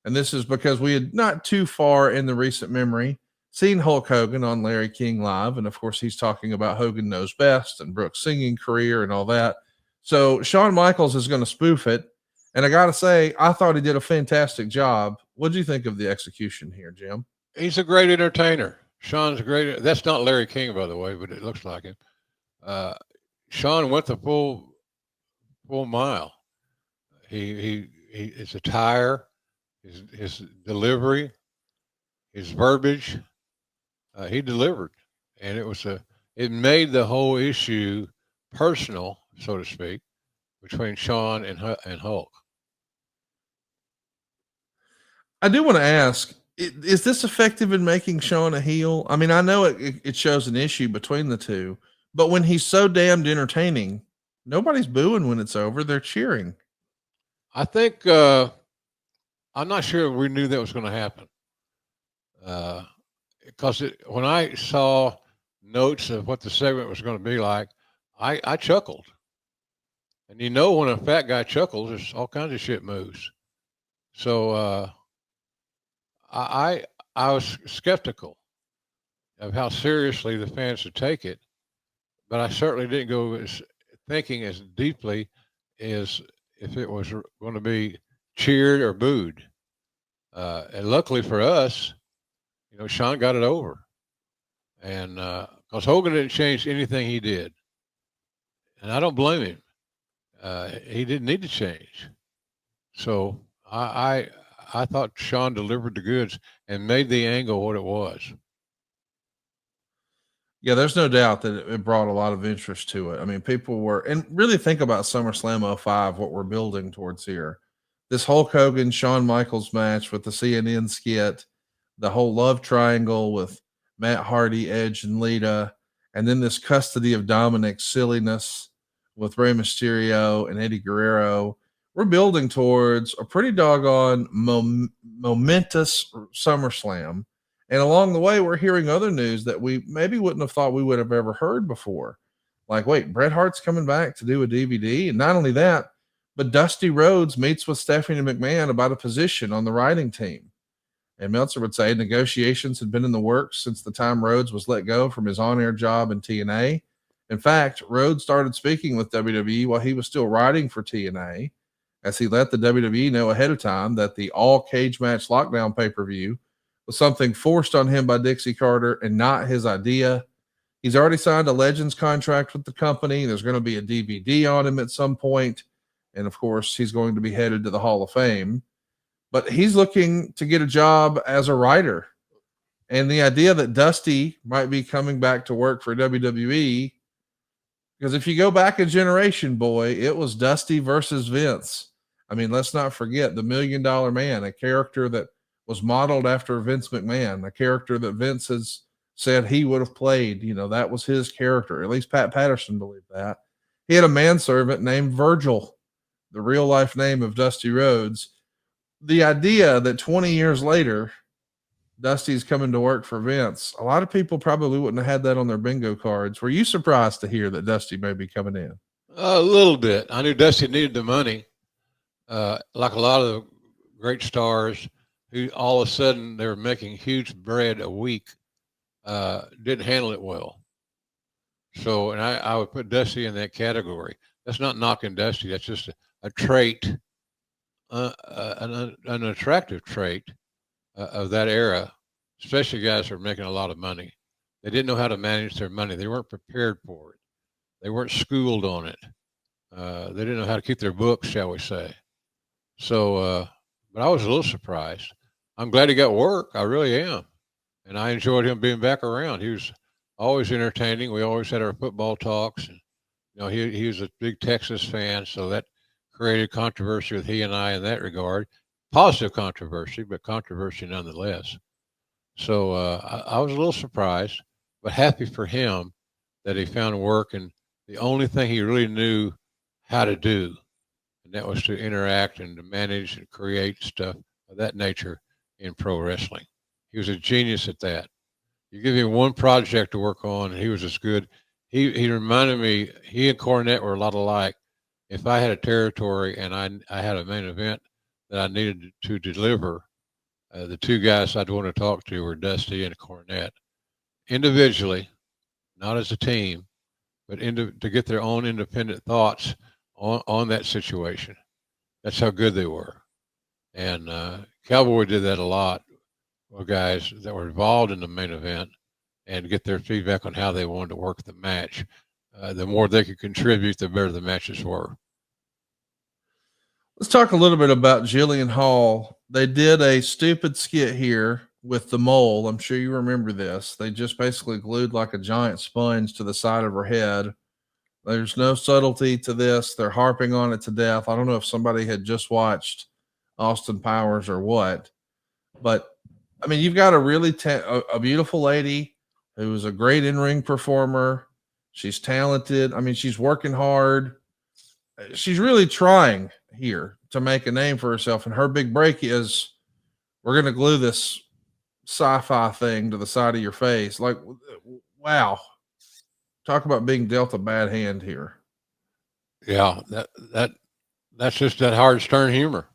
And this is because we had not too far in the recent memory seen Hulk Hogan on Larry King Live. And of course, he's talking about Hogan Knows Best and Brooks' singing career and all that. So Shawn Michaels is going to spoof it. And I got to say, I thought he did a fantastic job. What do you think of the execution here, Jim? He's a great entertainer. Shawn's a great. That's not Larry King, by the way, but it looks like him. Shawn went the full mile. His attire, his delivery, his verbiage, he delivered, and it made the whole issue personal, so to speak, between Shawn and Hulk. I do want to ask, is this effective in making Shawn a heel? I mean, I know it shows an issue between the two, but when he's so damned entertaining, nobody's booing when it's over. They're cheering. I think I'm not sure we knew that was going to happen. Because when I saw notes of what the segment was going to be like, I chuckled. And you know, when a fat guy chuckles, there's all kinds of shit moves. So I was skeptical of how seriously the fans would take it, but I certainly didn't go thinking as deeply as if it was going to be cheered or booed. And luckily for us, you know, Shawn got it over. And because Hogan didn't change anything he did. And I don't blame him. He didn't need to change. So I thought Shawn delivered the goods and made the angle what it was. Yeah, there's no doubt that it brought a lot of interest to it. I mean, people were, and really think about SummerSlam 05, what we're building towards here. This Hulk Hogan, Shawn Michaels match with the CNN skit, the whole love triangle with Matt Hardy, Edge, and Lita, and then this custody of Dominic silliness with Rey Mysterio and Eddie Guerrero. We're building towards a pretty doggone momentous SummerSlam. And along the way, we're hearing other news that we maybe wouldn't have thought we would have ever heard before. Like, wait, Bret Hart's coming back to do a DVD. And not only that, but Dusty Rhodes meets with Stephanie McMahon about a position on the writing team. And Meltzer would say negotiations had been in the works since the time Rhodes was let go from his on-air job in TNA. In fact, Rhodes started speaking with WWE while he was still writing for TNA, as he let the WWE know ahead of time that the all-cage match lockdown pay-per-view was something forced on him by Dixie Carter and not his idea. He's already signed a Legends contract with the company. There's going to be a DVD on him at some point. And of course, he's going to be headed to the Hall of Fame. But he's looking to get a job as a writer. And the idea that Dusty might be coming back to work for WWE, because if you go back a generation, boy, it was Dusty versus Vince. I mean, let's not forget the $1 Million Man, a character that was modeled after Vince McMahon, a character that Vince has said he would have played. You know, that was his character. At least Pat Patterson believed that. He had a manservant named Virgil, the real life name of Dusty Rhodes. The idea that 20 years later, Dusty's coming to work for Vince, a lot of people probably wouldn't have had that on their bingo cards. Were you surprised to hear that Dusty may be coming in? A little bit. I knew Dusty needed the money, like a lot of the great stars who all of a sudden they were making huge bread a week, didn't handle it well. So, and I would put Dusty in that category. That's not knocking Dusty. That's just a trait, an attractive trait of that era, especially guys who are making a lot of money. They didn't know how to manage their money. They weren't prepared for it. They weren't schooled on it. They didn't know how to keep their books, shall we say. So, but I was a little surprised. I'm glad he got work. I really am. And I enjoyed him being back around. He was always entertaining. We always had our football talks. And, he was a big Texas fan, so that created controversy with he and I in that regard. Positive controversy, but controversy nonetheless. So I was a little surprised, but happy for him that he found work. And the only thing he really knew how to do, and that was to interact and to manage and create stuff of that nature in pro wrestling. He was a genius at that. You give him one project to work on, and he was as good. He reminded me, he and Cornette were a lot alike. If I had a territory and I had a main event that I needed to deliver, the two guys I'd want to talk to were Dusty and Cornette. Individually, not as a team, but to get their own independent thoughts on that situation. That's how good they were. And Cowboy did that a lot with guys that were involved in the main event and get their feedback on how they wanted to work the match. The more they could contribute, the better the matches were. Let's talk a little bit about Jillian Hall. They did a stupid skit here with the mole. I'm sure you remember this. They just basically glued like a giant sponge to the side of her head. There's no subtlety to this. They're harping on it to death. I don't know if somebody had just watched Austin Powers or what, but I mean, you've got a really a beautiful lady who is a great in-ring performer. She's talented. I mean, she's working hard. She's really trying here to make a name for herself. And her big break is, we're going to glue this sci-fi thing to the side of your face. Like, wow. Talk about being dealt a bad hand here. Yeah, that's just that hard, stern humor,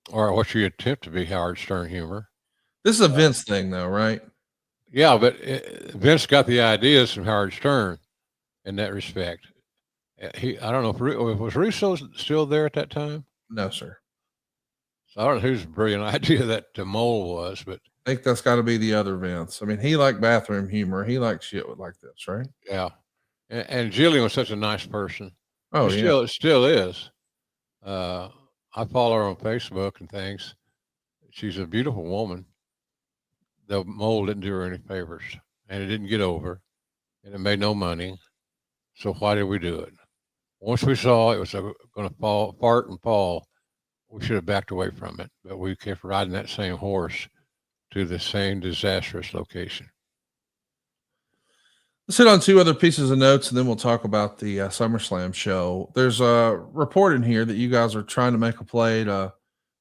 or what you attempt to be hard, stern humor. This is a Vince thing, though, right? Yeah, but Vince got the ideas from Howard Stern in that respect. I don't know if was Russo still there at that time. No, sir. So I don't know whose brilliant idea that mole was, but I think that's got to be the other Vince. I mean, he liked bathroom humor. He liked shit like this, right? Yeah. And Jillian was such a nice person. Oh, yeah. Still is. I follow her on Facebook and things. She's a beautiful woman. The mole didn't do her any favors, and it didn't get over, and it made no money. So why did we do it? Once we saw it was going to fart and fall, we should have backed away from it. But we kept riding that same horse to the same disastrous location. Let's hit on two other pieces of notes, and then we'll talk about the SummerSlam show. There's a report in here that you guys are trying to make a play to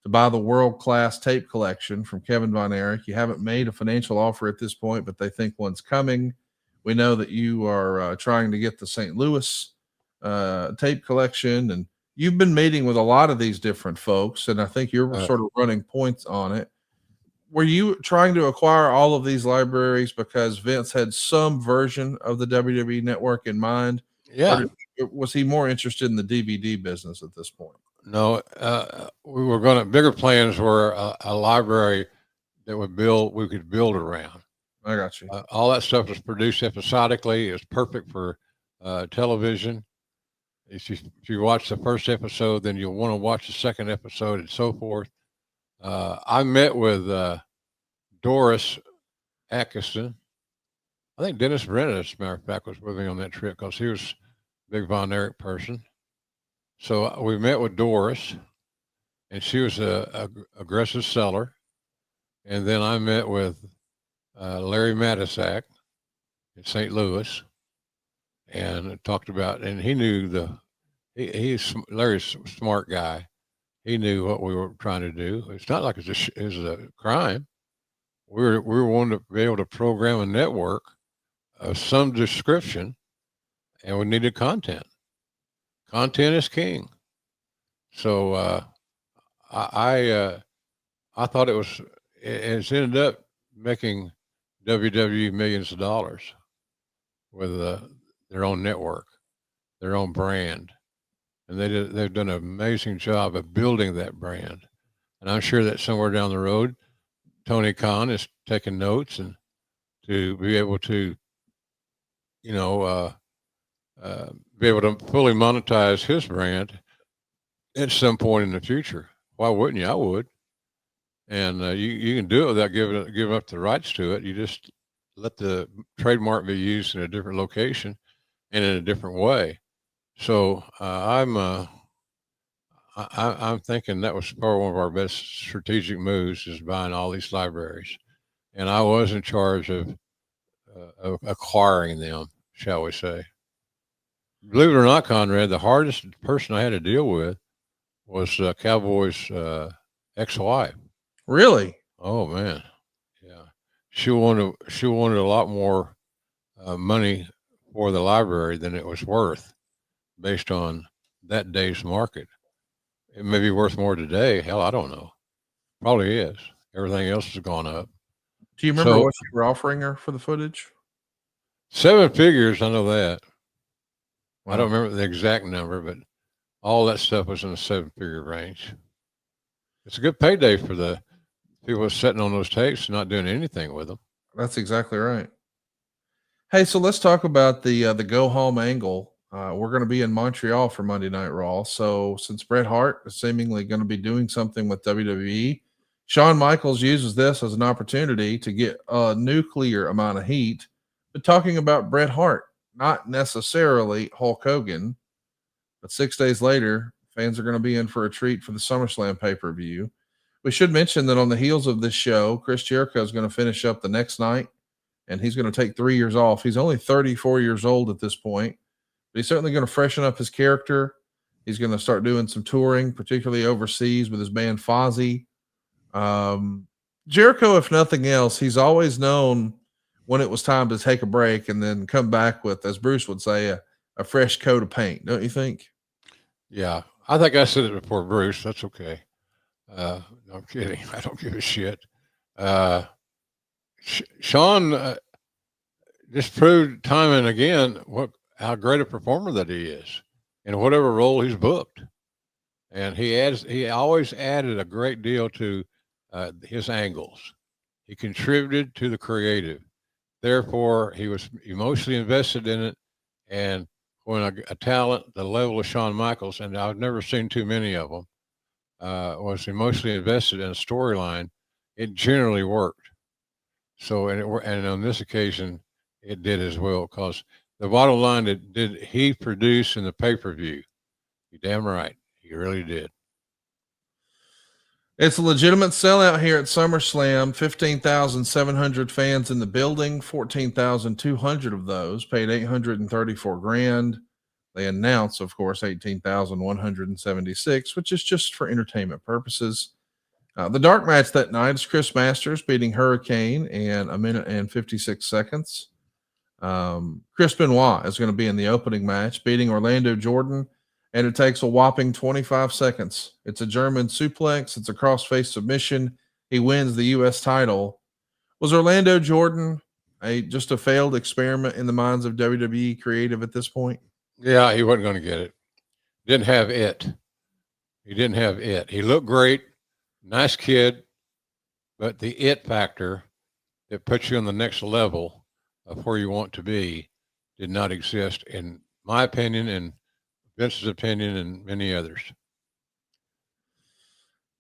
buy the world-class tape collection from Kevin Von Erich. You haven't made a financial offer at this point, but they think one's coming. We know that you are trying to get the St. Louis tape collection, and you've been meeting with a lot of these different folks, and I think you're sort of running points on it. Were you trying to acquire all of these libraries because Vince had some version of the WWE network in mind? Yeah. Or was he more interested in the DVD business at this point? No, we were bigger plans were a library that we could build around. I got you. All that stuff was produced episodically. It was perfect for television. If you watch the first episode, then you'll want to watch the second episode and so forth. I met with Doris Atkinson. I think Dennis Brennan, as a matter of fact, was with me on that trip because he was a big Von Erich person. So we met with Doris, and she was a aggressive seller. And then I met with Larry Matisak in St. Louis, and talked about. And he knew Larry's a smart guy. He knew what we were trying to do. It's not like it's a crime. we were wanting to be able to program a network of some description, and we needed content. Content is king. So I thought it's ended up making WWE millions of dollars with their own network, their own brand, and they've done an amazing job of building that brand. And I'm sure that somewhere down the road, Tony Khan is taking notes and to be able to, you know, be able to fully monetize his brand at some point in the future. Why wouldn't you? I would. And you can do it without giving up the rights to it. You just let the trademark be used in a different location and in a different way. So I'm thinking that was probably one of our best strategic moves is buying all these libraries, and I was in charge of acquiring them, shall we say. Believe it or not, Conrad, the hardest person I had to deal with was Cowboy's ex-wife. Really? Oh man, yeah. She wanted a lot more money for the library than it was worth, based on that day's market. It may be worth more today. Hell, I don't know. Probably is. Everything else has gone up. Do you remember So what you were offering her for the footage? 7 figures, I know that. I Wow. don't remember the exact number, but all that stuff was in the 7-figure range. It's a good payday for the people sitting on those tapes, not doing anything with them. That's exactly right. Hey, so let's talk about the go home angle. We're going to be in Montreal for Monday Night Raw. So since Bret Hart is seemingly going to be doing something with WWE, Shawn Michaels uses this as an opportunity to get a nuclear amount of heat. But talking about Bret Hart, not necessarily Hulk Hogan. But 6 days later, fans are going to be in for a treat for the SummerSlam pay-per-view. We should mention that on the heels of this show, Chris Jericho is going to finish up the next night, and he's going to take 3 years off. He's only 34 years old at this point, but he's certainly going to freshen up his character. He's going to start doing some touring, particularly overseas with his band Fozzy. Jericho, if nothing else, he's always known when it was time to take a break and then come back with, as Bruce would say, a fresh coat of paint, don't you think? Yeah, I think I said it before, Bruce. That's okay. No, I'm kidding. I don't give a shit. Uh, Shawn just proved time and again how great a performer that he is in whatever role he's booked, and he always added a great deal to his angles. He contributed to the creative. Therefore, he was emotionally invested in it, and when a talent the level of Shawn Michaels, and I've never seen too many of them, was emotionally invested in a storyline, it generally worked. So, and on this occasion, it did as well. Because the bottom line, did he produce in the pay-per-view? You damn right, he really did. It's a legitimate sellout here at SummerSlam. 15,700 fans in the building. 14,200 of those paid $834,000. They announce, of course, 18,176, which is just for entertainment purposes. The dark match that night is Chris Masters beating Hurricane in 1 minute and 56 seconds. Chris Benoit is going to be in the opening match, beating Orlando Jordan, and it takes a whopping 25 seconds. It's a German suplex. It's a cross-face submission. He wins the U.S. title. Was Orlando Jordan just a failed experiment in the minds of WWE creative at this point? Yeah, he wasn't going to get it. Didn't have it. He didn't have it. He looked great, nice kid, but the it factor that puts you on the next level of where you want to be did not exist, in my opinion, and Vince's opinion, and many others.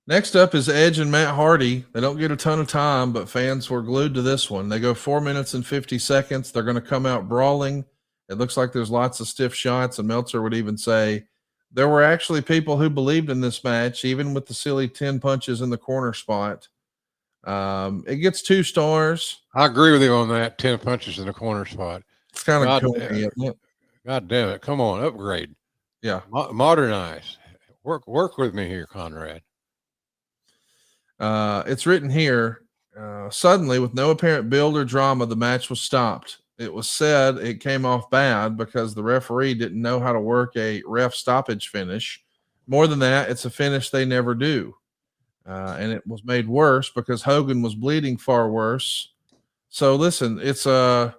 Next up is Edge and Matt Hardy. They don't get a ton of time, but fans were glued to this one. They go 4 minutes and 50 seconds. They're going to come out brawling. It looks like there's lots of stiff shots, and Meltzer would even say there were actually people who believed in this match, even with the silly 10 punches in the corner spot. It gets 2 stars. I agree with you on that. 10 punches in the corner spot. It's kind of God, corny, isn't it? God damn it! Come on, upgrade, Yeah. modernize. Work with me here, Conrad. It's written here. Suddenly, with no apparent build or drama, the match was stopped. It was said it came off bad because the referee didn't know how to work a ref stoppage finish. More than that, it's a finish they never do. And it was made worse because Hogan was bleeding far worse. So listen, it's a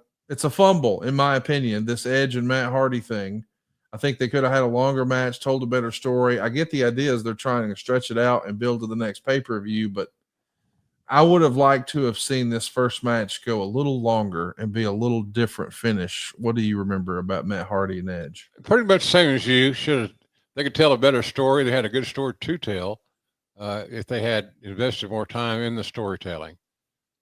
fumble in my opinion. This Edge and Matt Hardy thing. I think they could have had a longer match, told a better story. I get the idea is they're trying to stretch it out and build to the next pay per view, but I would have liked to have seen this first match go a little longer and be a little different finish. What do you remember about Matt Hardy and Edge? Pretty much the same as you. They could tell a better story. They had a good story to tell if they had invested more time in the storytelling.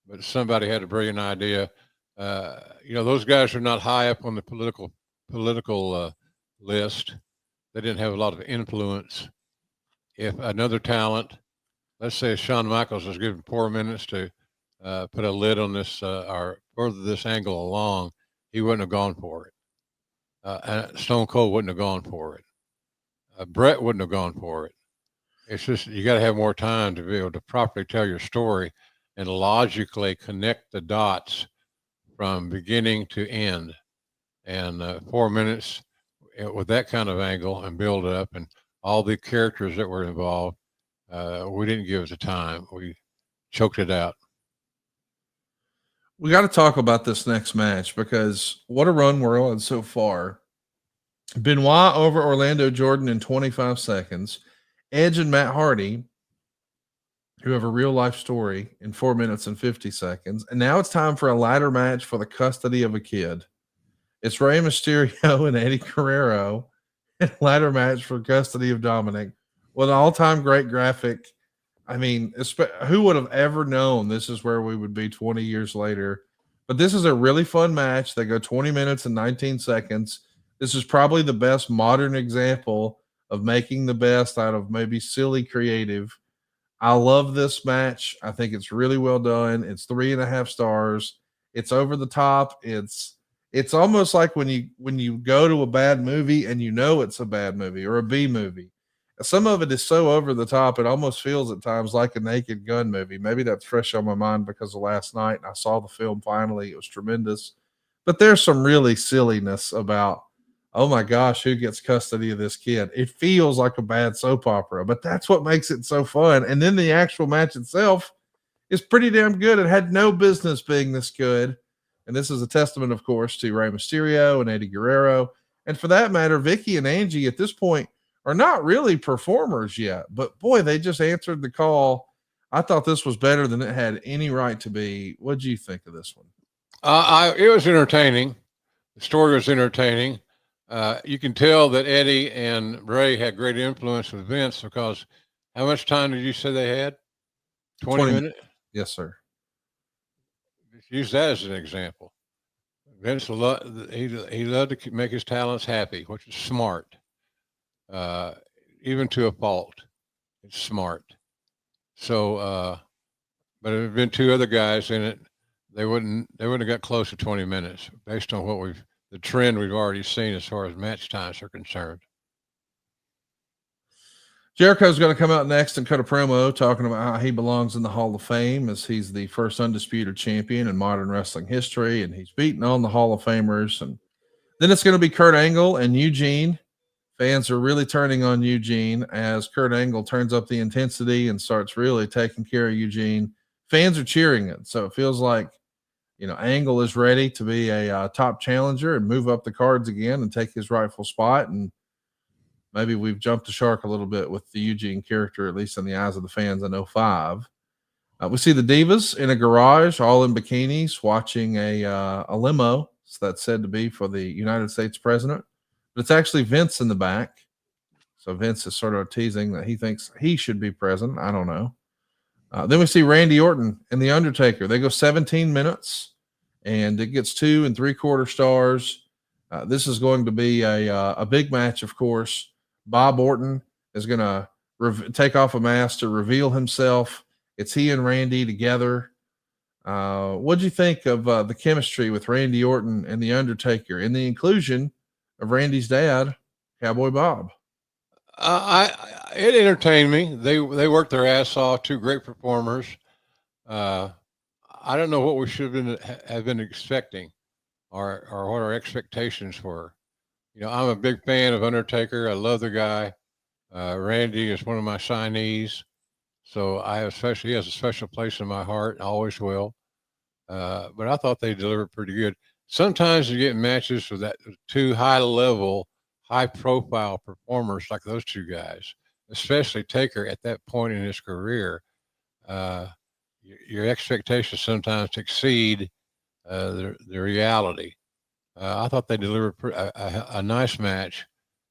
But somebody had a brilliant idea. Those guys are not high up on the political list. They didn't have a lot of influence. If another talent, let's say Shawn Michaels, was given 4 minutes to put a lid on this or further this angle along, he wouldn't have gone for it. And Stone Cold wouldn't have gone for it. Brett wouldn't have gone for it. It's just you got to have more time to be able to properly tell your story and logically connect the dots from beginning to end. And 4 minutes with that kind of angle and build up and all the characters that were involved, we didn't give it the time. We choked it out. We got to talk about this next match because what a run we're on so far. Benoit over Orlando Jordan in 25 seconds. Edge and Matt Hardy, who have a real life story, in 4 minutes and 50 seconds. And now it's time for a ladder match for the custody of a kid. It's Rey Mysterio and Eddie Guerrero, and ladder match for custody of Dominic with an all-time great graphic. I mean, who would have ever known this is where we would be 20 years later? But this is a really fun match. They go 20 minutes and 19 seconds. This is probably the best modern example of making the best out of maybe silly creative. I love this match. I think it's really well done. It's 3.5 stars. It's over the top. It's almost like when you go to a bad movie and you know it's a bad movie or a B movie. Some of it is so over the top, it almost feels at times like a Naked Gun movie. Maybe that's fresh on my mind because of last night. And I saw the film finally. It was tremendous. But there's some really silliness about, oh my gosh, who gets custody of this kid? It feels like a bad soap opera, but that's what makes it so fun. And then the actual match itself is pretty damn good. It had no business being this good. And this is a testament, of course, to Rey Mysterio and Eddie Guerrero. And for that matter, Vicky and Angie at this point are not really performers yet. But boy, they just answered the call. I thought this was better than it had any right to be. What do you think of this one? It was entertaining. The story was entertaining. You can tell that Eddie and Ray had great influence with Vince because how much time did you say they had? 20 minutes? Yes, sir. Use that as an example. Vince he loved to make his talents happy, which is smart. Even to a fault, it's smart. So, but if there had been two other guys in it, they wouldn't have got close to 20 minutes based on the trend we've already seen as far as match times are concerned. Jericho's going to come out next and cut a promo talking about how he belongs in the Hall of Fame as he's the first undisputed champion in modern wrestling history, and he's beaten on the Hall of Famers. And then it's going to be Kurt Angle and Eugene. Fans are really turning on Eugene as Kurt Angle turns up the intensity and starts really taking care of Eugene. Fans are cheering it. So it feels like, Angle is ready to be a top challenger and move up the cards again and take his rightful spot. And maybe we've jumped the shark a little bit with the Eugene character, at least in the eyes of the fans in 05. We see the Divas in a garage, all in bikinis, watching a limo that's said to be for the United States president. But it's actually Vince in the back. So Vince is sort of teasing that he thinks he should be president. I don't know. Then we see Randy Orton and The Undertaker. They go 17 minutes, and it gets 2 3/4 stars. This is going to be a big match, of course. Bob Orton is going to take off a mask to reveal himself. It's he and Randy together. What do you think of the chemistry with Randy Orton and The Undertaker and the inclusion of Randy's dad, Cowboy Bob? It entertained me. They worked their ass off. Two great performers. I don't know what we should have been expecting, or what our expectations were. I'm a big fan of Undertaker. I love the guy. Randy is one of my signees, so he has a special place in my heart, and always will. But I thought they delivered pretty good. Sometimes you get matches with that two high level, high profile performers like those two guys, especially Taker at that point in his career. Uh, your expectations sometimes exceed the reality. I thought they delivered a nice match,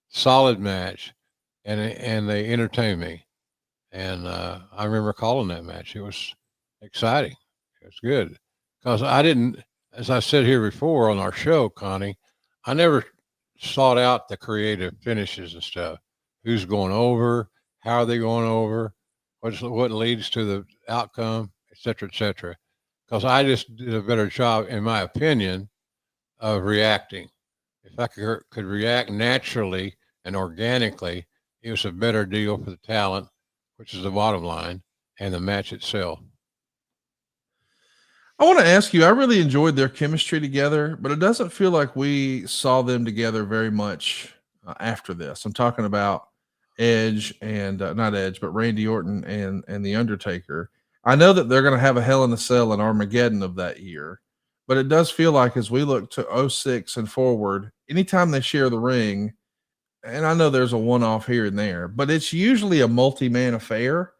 solid match, and they entertained me. And I remember calling that match. It was exciting. It was good because I didn't, as I said here before on our show, Connie, I never sought out the creative finishes and stuff. Who's going over? How are they going over? What leads to the outcome, et cetera, et cetera. Because I just did a better job, in my opinion, of reacting. If I could react naturally and organically, it was a better deal for the talent, which is the bottom line, and the match itself. I want to ask you, I really enjoyed their chemistry together, but it doesn't feel like we saw them together very much after this. I'm talking about Edge and not Edge, but Randy Orton and the Undertaker. I know that they're going to have a Hell in a Cell in Armageddon of that year, but it does feel like as we look to '06 and forward, anytime they share the ring, and I know there's a one-off here and there, but it's usually a multi-man affair.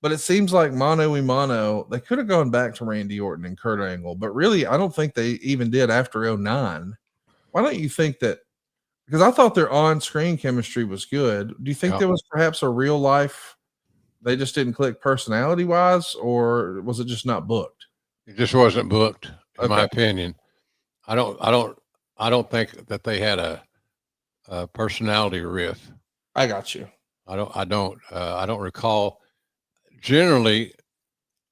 But it seems like mano a mano, they could have gone back to Randy Orton and Kurt Angle, but really, I don't think they even did after '09. Why don't you think that? Because I thought their on-screen chemistry was good. Do you think Yeah. there was perhaps a real life they just didn't click personality-wise, or was it just not booked? It just wasn't booked, in my Okay, opinion. I don't think that they had a personality riff. I got you. I don't recall. Generally,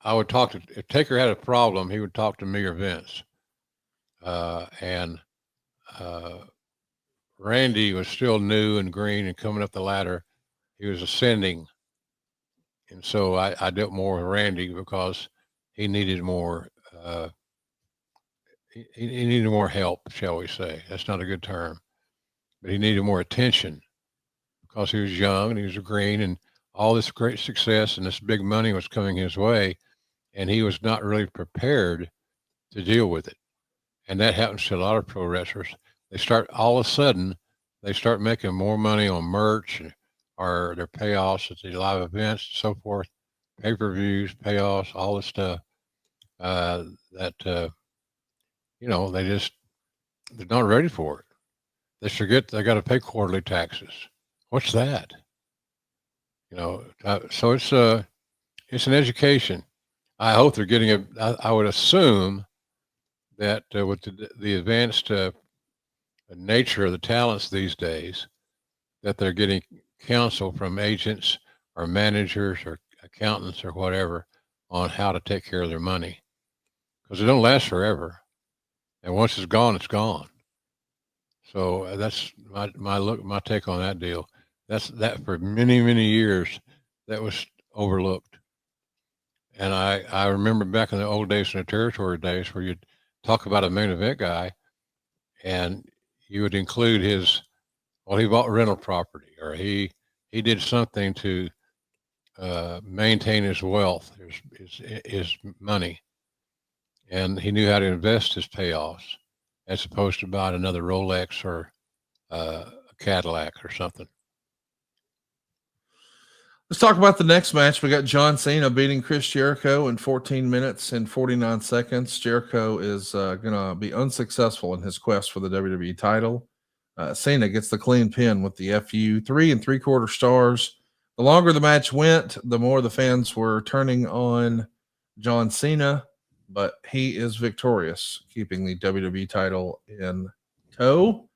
I would talk to, if Taker had a problem, he would talk to me or Vince. And Randy was still new and green and coming up the ladder. He was ascending. And so I dealt more with Randy because he needed more, he needed more help, shall we say. That's not a good term, but he needed more attention because he was young and he was green and all this great success and this big money was coming his way. And he was not really prepared to deal with it. And that happens to a lot of pro wrestlers. They start all of a sudden, they start making more money on merch or their payoffs at the live events and so forth, pay-per-views, payoffs, all this stuff. That they're not ready for it. They forget they got to pay quarterly taxes. What's that? So it's an education. I hope they're getting I would assume that with the advanced nature of the talents these days, that they're getting counsel from agents or managers or accountants or whatever on how to take care of their money because it don't last forever, and once it's gone, it's gone. So that's my take on that deal. That for many years that was overlooked. And I remember back in the old days in the territory days where you'd talk about a main event guy and you would include he bought rental property or he did something to maintain his wealth, his money, and he knew how to invest his payoffs as opposed to buying another Rolex or a Cadillac or something. Let's talk about the next match. We got John Cena beating Chris Jericho in 14 minutes and 49 seconds. Jericho is going to be unsuccessful in his quest for the WWE title. Cena gets the clean pin with the FU, 3 3/4 stars. The longer the match went, the more the fans were turning on John Cena, but he is victorious, keeping the WWE title in tow.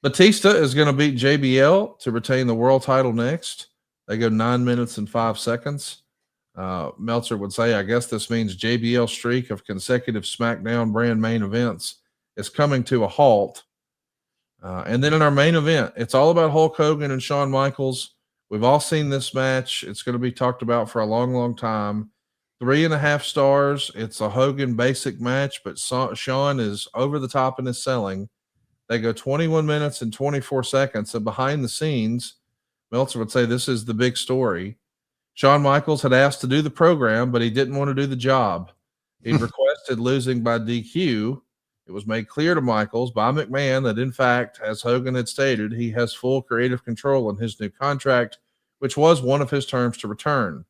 Batista is going to beat JBL to retain the world title next. They go 9 minutes and 5 seconds. Meltzer would say, I guess this means JBL's streak of consecutive SmackDown brand main events is coming to a halt. And then in our main event, it's all about Hulk Hogan and Shawn Michaels. We've all seen this match. It's going to be talked about for a long time. 3.5 stars. It's a Hogan basic match, but Shawn is over the top in his selling. They go 21 minutes and 24 seconds. And behind the scenes, Meltzer would say this is the big story. Shawn Michaels had asked to do the program, but he didn't want to do the job. He'd requested losing by DQ. It was made clear to Michaels by McMahon that, in fact, as Hogan had stated, he has full creative control in his new contract, which was one of his terms to return.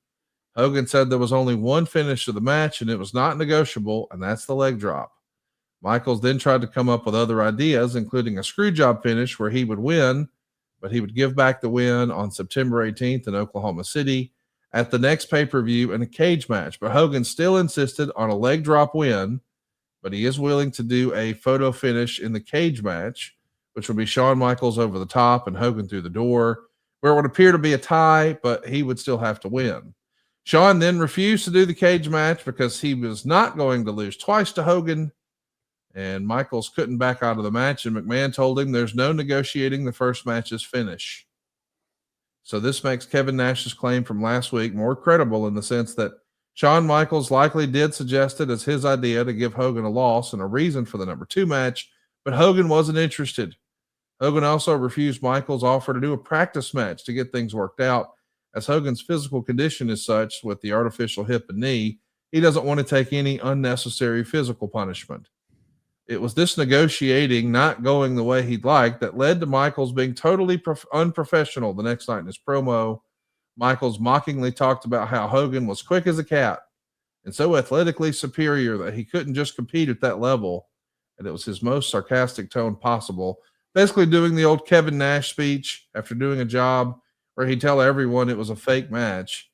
Hogan said there was only one finish to the match, and it was not negotiable, and that's the leg drop. Michaels then tried to come up with other ideas, including a screw job finish where he would win, but he would give back the win on September 18th in Oklahoma City at the next pay-per-view in a cage match. But Hogan still insisted on a leg drop win, but he is willing to do a photo finish in the cage match, which would be Shawn Michaels over the top and Hogan through the door, where it would appear to be a tie, but he would still have to win. Shawn then refused to do the cage match because he was not going to lose twice to Hogan, and Michaels couldn't back out of the match, and McMahon told him there's no negotiating the first match's finish. So this makes Kevin Nash's claim from last week more credible in the sense that Shawn Michaels likely did suggest it as his idea to give Hogan a loss and a reason for the number 2 match, but Hogan wasn't interested. Hogan also refused Michaels' offer to do a practice match to get things worked out, as Hogan's physical condition is such with the artificial hip and knee, he doesn't want to take any unnecessary physical punishment. It was this negotiating not going the way he'd like that led to Michaels being totally unprofessional the next night in his promo. Michaels mockingly talked about how Hogan was quick as a cat and so athletically superior that he couldn't just compete at that level, and it was his most sarcastic tone possible, basically doing the old Kevin Nash speech after doing a job where he'd tell everyone it was a fake match.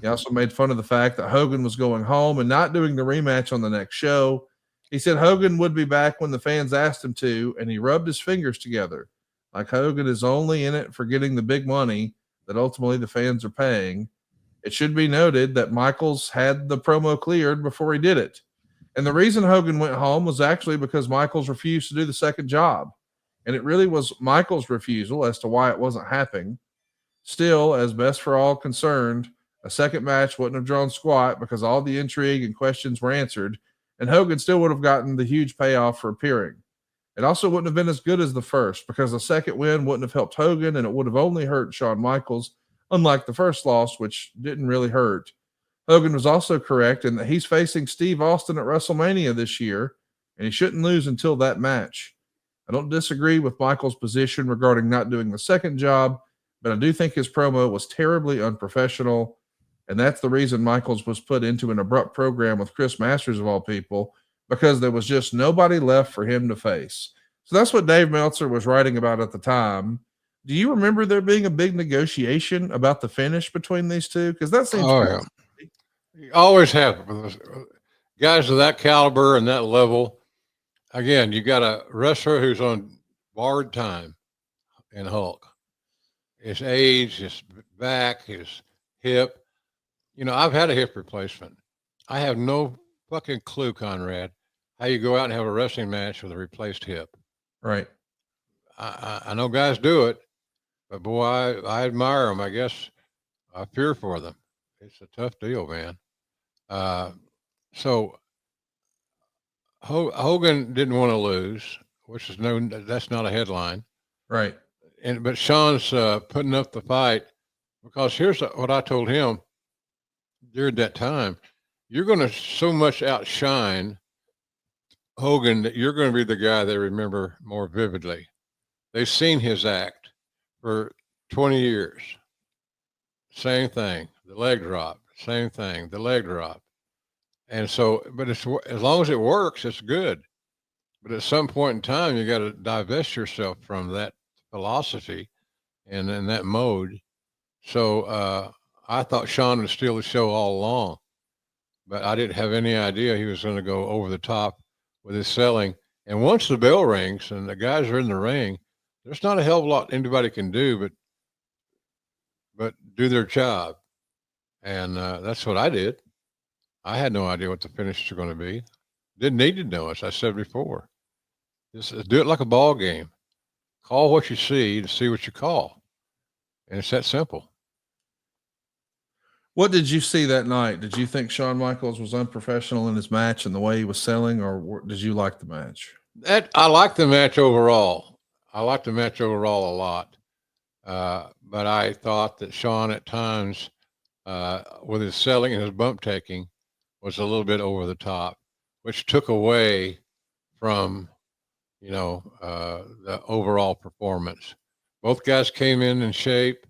He also made fun of the fact that Hogan was going home and not doing the rematch on the next show. He said Hogan would be back when the fans asked him to, and he rubbed his fingers together, like Hogan is only in it for getting the big money that ultimately the fans are paying. It should be noted that Michaels had the promo cleared before he did it. And the reason Hogan went home was actually because Michaels refused to do the second job. And it really was Michaels' refusal as to why it wasn't happening. Still, as best for all concerned, a second match wouldn't have drawn squat because all the intrigue and questions were answered, and Hogan still would have gotten the huge payoff for appearing. It also wouldn't have been as good as the first because the second win wouldn't have helped Hogan, and it would have only hurt Shawn Michaels, unlike the first loss, which didn't really hurt. Hogan was also correct in that he's facing Steve Austin at WrestleMania this year, and he shouldn't lose until that match. I don't disagree with Michaels' position regarding not doing the second job, but I do think his promo was terribly unprofessional, and that's the reason Michaels was put into an abrupt program with Chris Masters of all people, because there was just nobody left for him to face. So that's what Dave Meltzer was writing about at the time. Do you remember there being a big negotiation about the finish between these two? Because that seems Yeah. You always have guys of that caliber and that level. Again, you got a wrestler who's on borrowed time in Hulk. His age, his back, his hip. You know, I've had a hip replacement. I have no fucking clue, Conrad, how you go out and have a wrestling match with a replaced hip. right. I know guys do it, but boy, I admire them. I guess I fear for them. It's a tough deal, man. So Hogan didn't want to lose, which is that's not a headline. Right. But Shawn's putting up the fight because here's what I told him during that time: you're going to so much outshine Hogan that you're going to be the guy they remember more vividly. They've seen his act for 20 years. Same thing, the leg drop. Same thing, the leg drop. And so, but it's as long as it works, it's good. But at some point in time, you got to divest yourself from that philosophy and in that mode. So I thought Shawn would steal the show all along, but I didn't have any idea he was going to go over the top with his selling. And once the bell rings and the guys are in the ring, there's not a hell of a lot anybody can do but do their job. And that's what I did. I had no idea what the finishes were going to be. Didn't need to know, as I said before. Just do it like a ball game. Call what you see to see what you call. And it's that simple. What did you see that night? Did you think Shawn Michaels was unprofessional in his match and the way he was selling, or did you like the match? I like the match overall. I like the match overall a lot. But I thought that Shawn at times, with his selling and his bump taking, was a little bit over the top, which took away from, the overall performance. Both guys came in shape.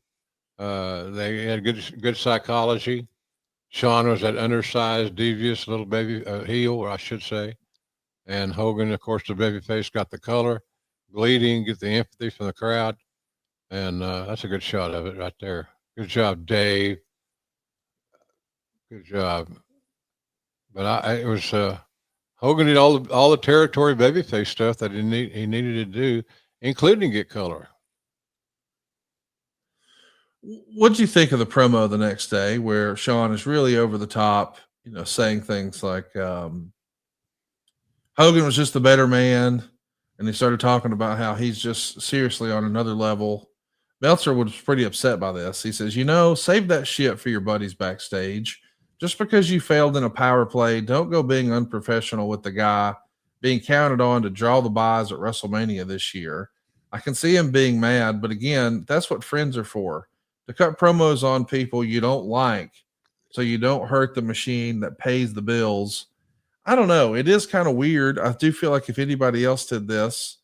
They had good psychology. Shawn was that undersized, devious little baby heel, or I should say. And Hogan, of course, the baby face, got the color, bleeding, get the empathy from the crowd. And that's a good shot of it right there. Good job, Dave. Good job. But it was Hogan did all the territory babyface stuff that he needed to do, including get color. What did you think of the promo the next day where Shawn is really over the top, saying things like Hogan was just the better man, and he started talking about how he's just seriously on another level. Meltzer was pretty upset by this. He says, save that shit for your buddies backstage. Just because you failed in a power play, don't go being unprofessional with the guy being counted on to draw the buys at WrestleMania this year. I can see him being mad, but again, that's what friends are for, to cut promos on people you don't like so you don't hurt the machine that pays the bills. I don't know. It is kind of weird. I do feel like if anybody else did this,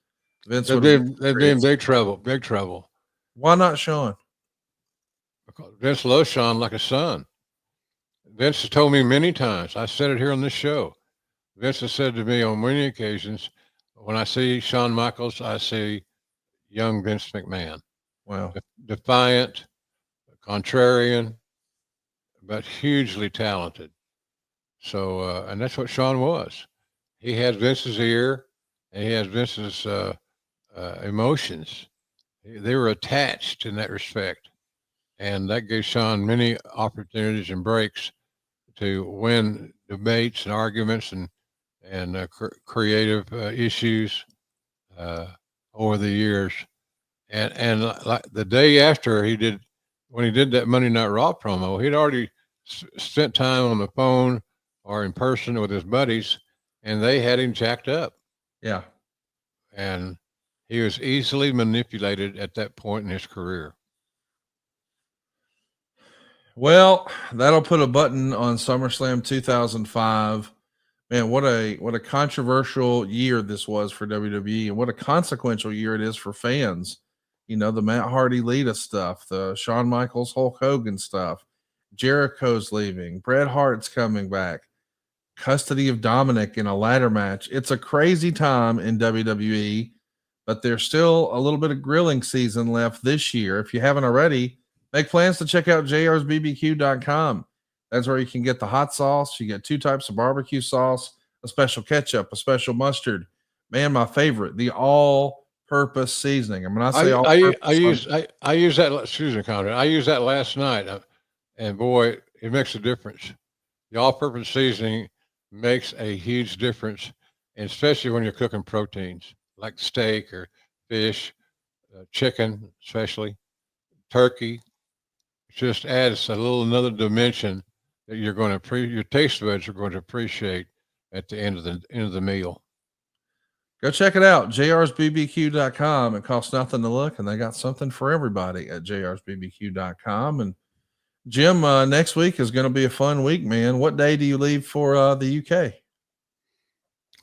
Vince would have They'd be in big trouble. Big trouble. Why not Shawn? Because Vince loves Shawn like a son. Vince has told me many times. I said it here on this show. Vince has said to me on many occasions, when I see Shawn Michaels, I see young Vince McMahon. Wow. Defiant, contrarian, but hugely talented. So, and that's what Shawn was. He has Vince's ear, and he has Vince's emotions. They were attached in that respect. And that gave Shawn many opportunities and breaks to win debates and arguments and creative issues over the years. And like the day after when he did that Monday Night Raw promo, he'd already spent time on the phone or in person with his buddies, and they had him jacked up. Yeah. And he was easily manipulated at that point in his career. Well, that'll put a button on SummerSlam 2005. Man, what a controversial year this was for WWE, and what a consequential year it is for fans. The Matt Hardy Lita stuff, the Shawn Michaels Hulk Hogan stuff, Jericho's leaving, Bret Hart's coming back, custody of Dominic in a ladder match. It's a crazy time in WWE, but there's still a little bit of grilling season left this year. If you haven't already, make plans to check out jrsbbq.com. That's where you can get the hot sauce. You get 2 types of barbecue sauce, a special ketchup, a special mustard. Man, my favorite, the all-purpose seasoning. And when I say all-purpose, I use that. Excuse me, Conrad. I used that last night, and boy, it makes a difference. The all-purpose seasoning makes a huge difference, and especially when you're cooking proteins like steak or fish, chicken, especially turkey. It just adds another dimension that you're going to your taste buds are going to appreciate at the end of the meal. Go check it out, jrsbbq.com. It costs nothing to look, and they got something for everybody at jrsbbq.com. And Jim, next week is going to be a fun week, man. What day do you leave for the UK?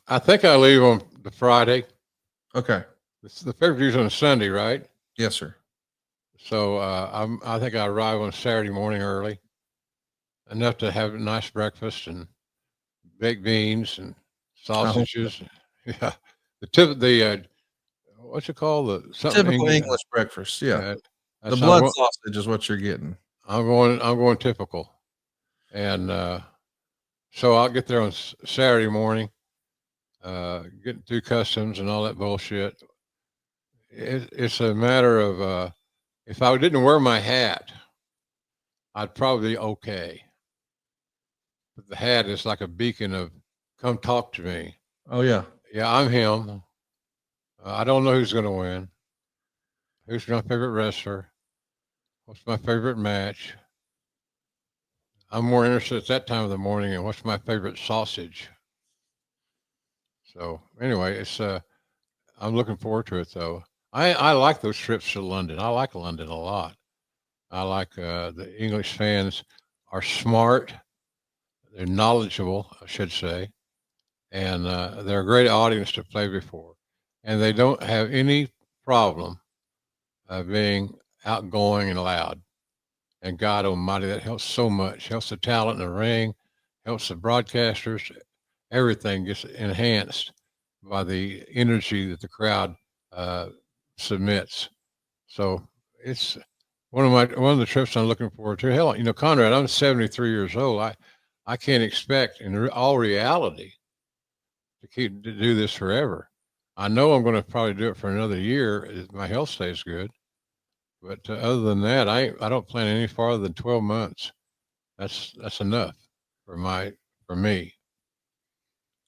I think I leave on the Friday. Okay. The pay-per-view's on Sunday, right? Yes, sir. So I think I arrive on Saturday morning early, enough to have a nice breakfast and baked beans and sausages. Yeah, what's it called? The typical English breakfast. Yeah, the blood sausage is what you're getting. I'm going typical, and so I'll get there on Saturday morning, getting through customs and all that bullshit. It's a matter of if I didn't wear my hat, I'd probably be okay. But the hat is like a beacon of come talk to me. Oh yeah. Yeah, I'm him. I don't know who's going to win. Who's my favorite wrestler? What's my favorite match? I'm more interested at that time of the morning in what's my favorite sausage. So anyway, it's I'm looking forward to it though. I like those trips to London. I like London a lot. I like the English fans are smart. They're knowledgeable, I should say, and they're a great audience to play before. And they don't have any problem being outgoing and loud. And God Almighty, that helps so much. Helps the talent in the ring, helps the broadcasters. Everything gets enhanced by the energy that the crowd submits. So it's one of the trips I'm looking forward to. Hell, you know, Conrad, I'm 73 years old. I can't expect in all reality to do this forever. I know I'm going to probably do it for another year if my health stays good. But other than that, I don't plan any farther than 12 months. That's enough for me.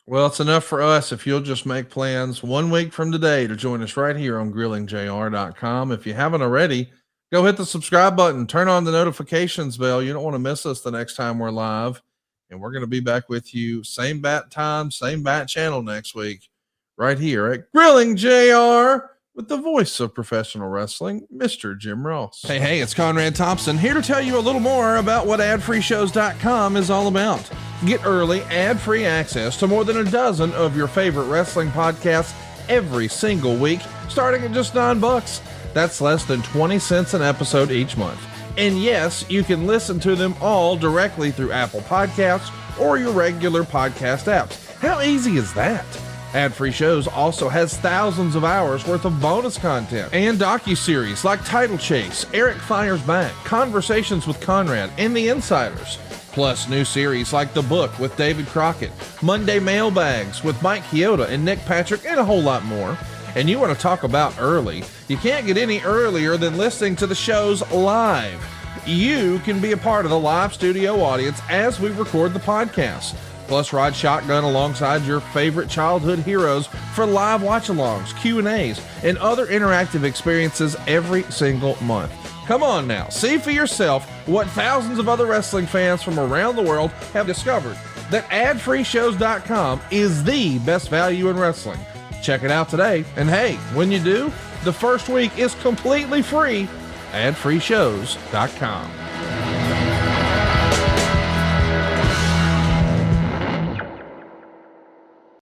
Well, it's enough for us if you'll just make plans 1 week from today to join us right here on grillingjr.com. If you haven't already, go hit the subscribe button, turn on the notifications bell. You don't want to miss us the next time we're live. And we're going to be back with you same bat time, same bat channel next week, right here at Grilling JR with the voice of professional wrestling, Mr. Jim Ross. Hey, it's Conrad Thompson here to tell you a little more about what adfreeshows.com is all about. Get early, ad-free access to more than a dozen of your favorite wrestling podcasts every single week, starting at just $9. That's less than 20 cents an episode each month. And yes, you can listen to them all directly through Apple Podcasts or your regular podcast apps. How easy is that? Ad-free shows also has thousands of hours worth of bonus content and docuseries like Title Chase, Eric Fires Back, Conversations with Conrad, and The Insiders. Plus new series like The Book with David Crockett, Monday Mailbags with Mike Chioda and Nick Patrick, and a whole lot more. And you want to talk about early? You can't get any earlier than listening to the shows live. You can be a part of the live studio audience as we record the podcast. Plus, ride shotgun alongside your favorite childhood heroes for live watch-alongs, Q&As, and other interactive experiences every single month. Come on now, see for yourself what thousands of other wrestling fans from around the world have discovered, that adfreeshows.com is the best value in wrestling. Check it out today, and hey, when you do, the first week is completely free. adfreeshows.com.